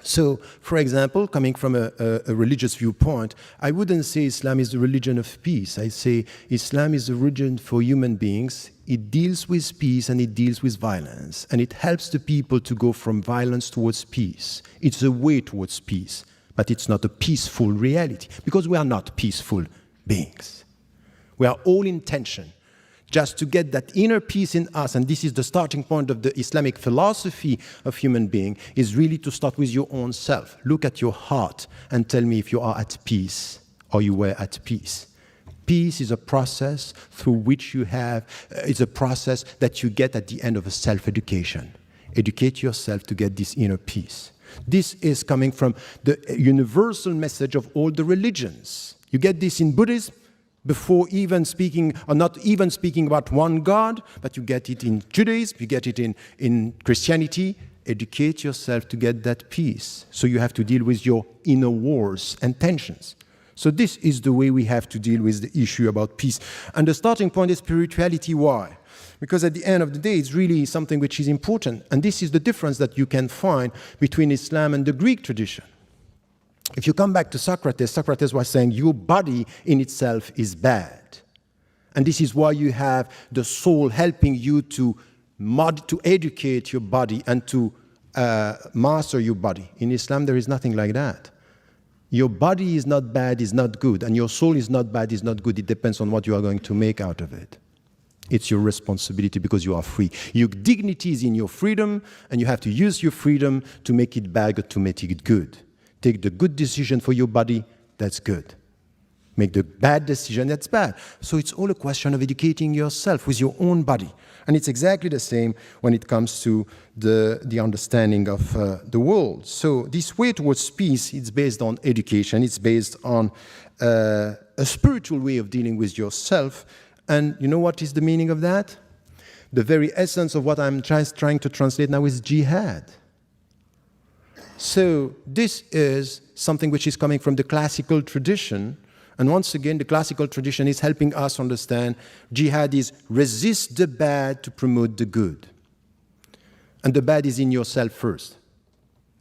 So, for example, coming from a religious viewpoint, I wouldn't say Islam is the religion of peace. I say Islam is a religion for human beings. It deals with peace and it deals with violence. And it helps the people to go from violence towards peace. It's a way towards peace, but it's not a peaceful reality, because we are not peaceful beings. We are all in tension. Just to get that inner peace in us, and this is the starting point of the Islamic philosophy of human being, is really to start with your own self. Look at your heart and tell me if you are at peace or you were at peace. Peace is a process through which you have, it's a process that you get at the end of a self-education. Educate yourself to get this inner peace. This is coming from the universal message of all the religions. You get this in Buddhism, before even speaking, or not even speaking about one God, but you get it in Judaism, you get it in Christianity. Educate yourself to get that peace. So you have to deal with your inner wars and tensions. So this is the way we have to deal with the issue about peace. And the starting point is spirituality. Why? Because at the end of the day, it's really something which is important. And this is the difference that you can find between Islam and the Greek tradition. If you come back to Socrates, Socrates was saying your body in itself is bad. And this is why you have the soul helping you to educate your body and to master your body. In Islam, there is nothing like that. Your body is not bad, is not good, and your soul is not bad, is not good. It depends on what you are going to make out of it. It's your responsibility because you are free. Your dignity is in your freedom, and you have to use your freedom to make it bad or to make it good. Take the good decision for your body, that's good. Make the bad decision, that's bad. So it's all a question of educating yourself with your own body. And it's exactly the same when it comes to the understanding of the world. So this way towards peace, it's based on education. It's based on a spiritual way of dealing with yourself. And you know what is the meaning of that? The very essence of what I'm trying to translate now is jihad. So this is something which is coming from the classical tradition. And once again, the classical tradition is helping us understand jihad is resist the bad to promote the good. And the bad is in yourself first.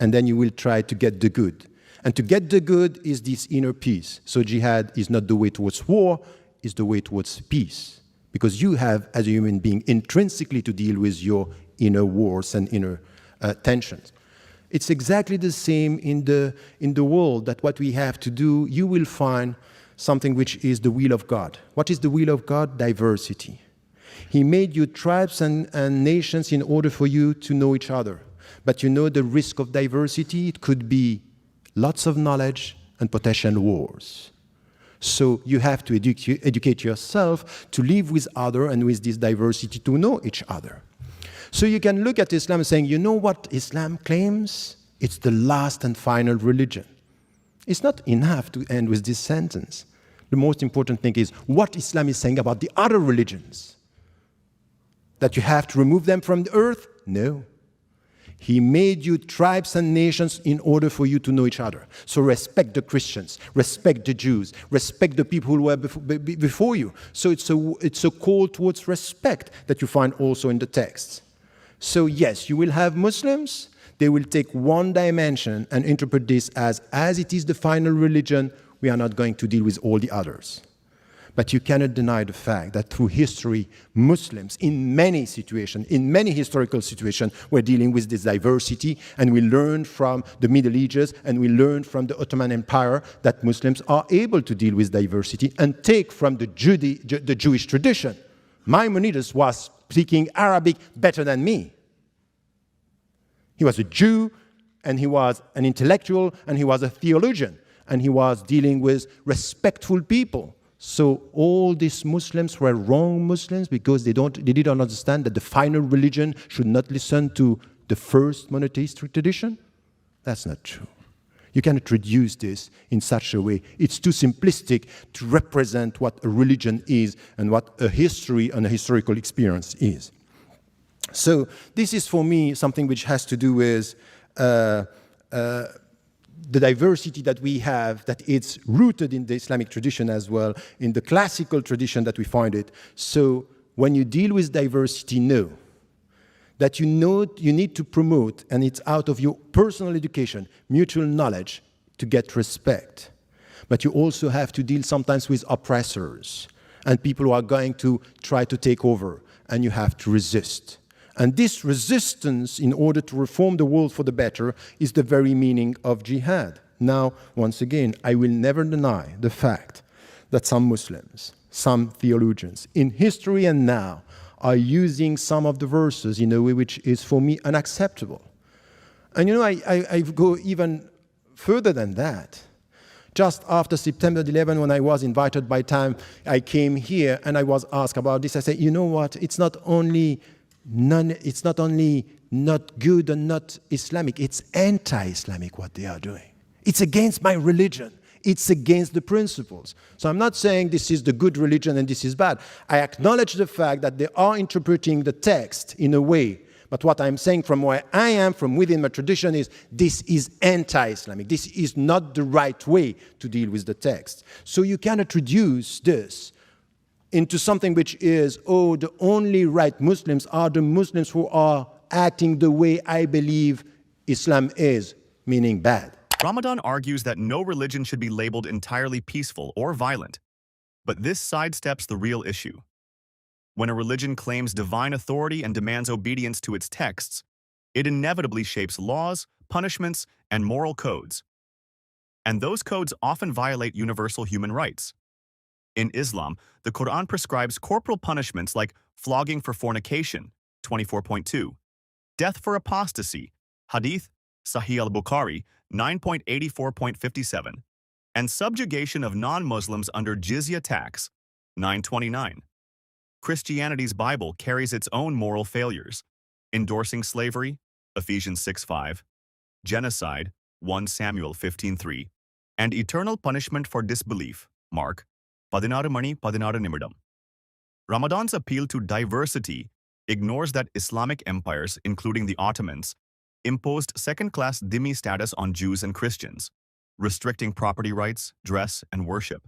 And then you will try to get the good. And to get the good is this inner peace. So jihad is not the way towards war, it's the way towards peace. Because you have, as a human being, intrinsically to deal with your inner wars and inner tensions. It's exactly the same in the world, that what we have to do, you will find something which is the will of God. What is the will of God? Diversity. He made you tribes and nations in order for you to know each other. But you know the risk of diversity? It could be lots of knowledge and potential wars. So you have to educate yourself to live with others and with this diversity to know each other. So you can look at Islam saying, you know what Islam claims? It's the last and final religion. It's not enough to end with this sentence. The most important thing is what Islam is saying about the other religions. That you have to remove them from the earth? No. He made you tribes and nations in order for you to know each other. So respect the Christians, respect the Jews, respect the people who were before you. So it's a call towards respect that you find also in the texts. So yes, you will have Muslims. They will take one dimension and interpret this as it is the final religion, we are not going to deal with all the others. But you cannot deny the fact that through history, Muslims, in many situations, in many historical situations, were dealing with this diversity, and we learned from the Middle Ages, and we learned from the Ottoman Empire that Muslims are able to deal with diversity and take from the Jewish tradition. Maimonides was speaking Arabic better than me. He was a Jew, and he was an intellectual, and he was a theologian, and he was dealing with respectful people. So all these Muslims were wrong Muslims because they didn't understand that the final religion should not listen to the first monotheistic tradition? That's not true. You cannot reduce this in such a way. It's too simplistic to represent what a religion is and what a history and a historical experience is. So this is for me something which has to do with the diversity that we have, that it's rooted in the Islamic tradition as well, in the classical tradition that we find it. So when you deal with diversity, know that you need to promote, and it's out of your personal education, mutual knowledge to get respect. But you also have to deal sometimes with oppressors and people who are going to try to take over, and you have to resist. And this resistance, in order to reform the world for the better, is the very meaning of jihad. Now, once again, I will never deny the fact that some Muslims, some theologians, in history and now, are using some of the verses in a way which is, for me, unacceptable. And you know, I go even further than that. Just after September 11, when I was invited by Time, I came here and I was asked about this. I said, you know what, it's not only not good and not Islamic, it's anti-Islamic what they are doing. It's against my religion. It's against the principles. So I'm not saying this is the good religion and this is bad. I acknowledge the fact that they are interpreting the text in a way. But what I'm saying from where I am, from within my tradition, is this is anti-Islamic. This is not the right way to deal with the text. So you cannot reduce this into something which is, oh, the only right Muslims are the Muslims who are acting the way I believe Islam is, meaning bad. Ramadan argues that no religion should be labeled entirely peaceful or violent. But this sidesteps the real issue. When a religion claims divine authority and demands obedience to its texts, it inevitably shapes laws, punishments, and moral codes. And those codes often violate universal human rights. In Islam, the Quran prescribes corporal punishments like flogging for fornication, 24.2, death for apostasy, Hadith, Sahih al-Bukhari, 9.84.57, and subjugation of non-Muslims under jizya tax, 929. Christianity's Bible carries its own moral failures, endorsing slavery, Ephesians 6:5, genocide, 1 Samuel 15:3, and eternal punishment for disbelief, Mark 16 mani 16 nimidam. Ramadan's appeal to diversity ignores that Islamic empires, including the Ottomans, imposed second-class dhimmi status on Jews and Christians, restricting property rights, dress, and worship.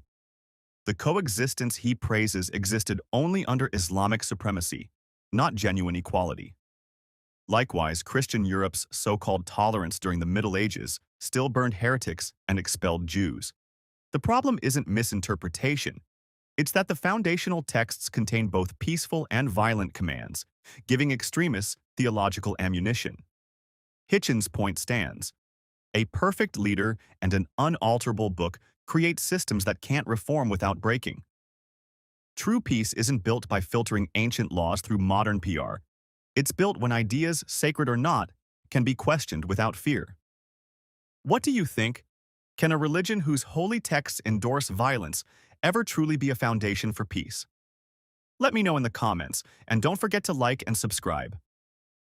The coexistence he praises existed only under Islamic supremacy, not genuine equality. Likewise, Christian Europe's so-called tolerance during the Middle Ages still burned heretics and expelled Jews. The problem isn't misinterpretation. It's that the foundational texts contain both peaceful and violent commands, giving extremists theological ammunition. Hitchens' point stands. A perfect leader and an unalterable book create systems that can't reform without breaking. True peace isn't built by filtering ancient laws through modern PR. It's built when ideas, sacred or not, can be questioned without fear. What do you think? Can a religion whose holy texts endorse violence ever truly be a foundation for peace? Let me know in the comments, and don't forget to like and subscribe.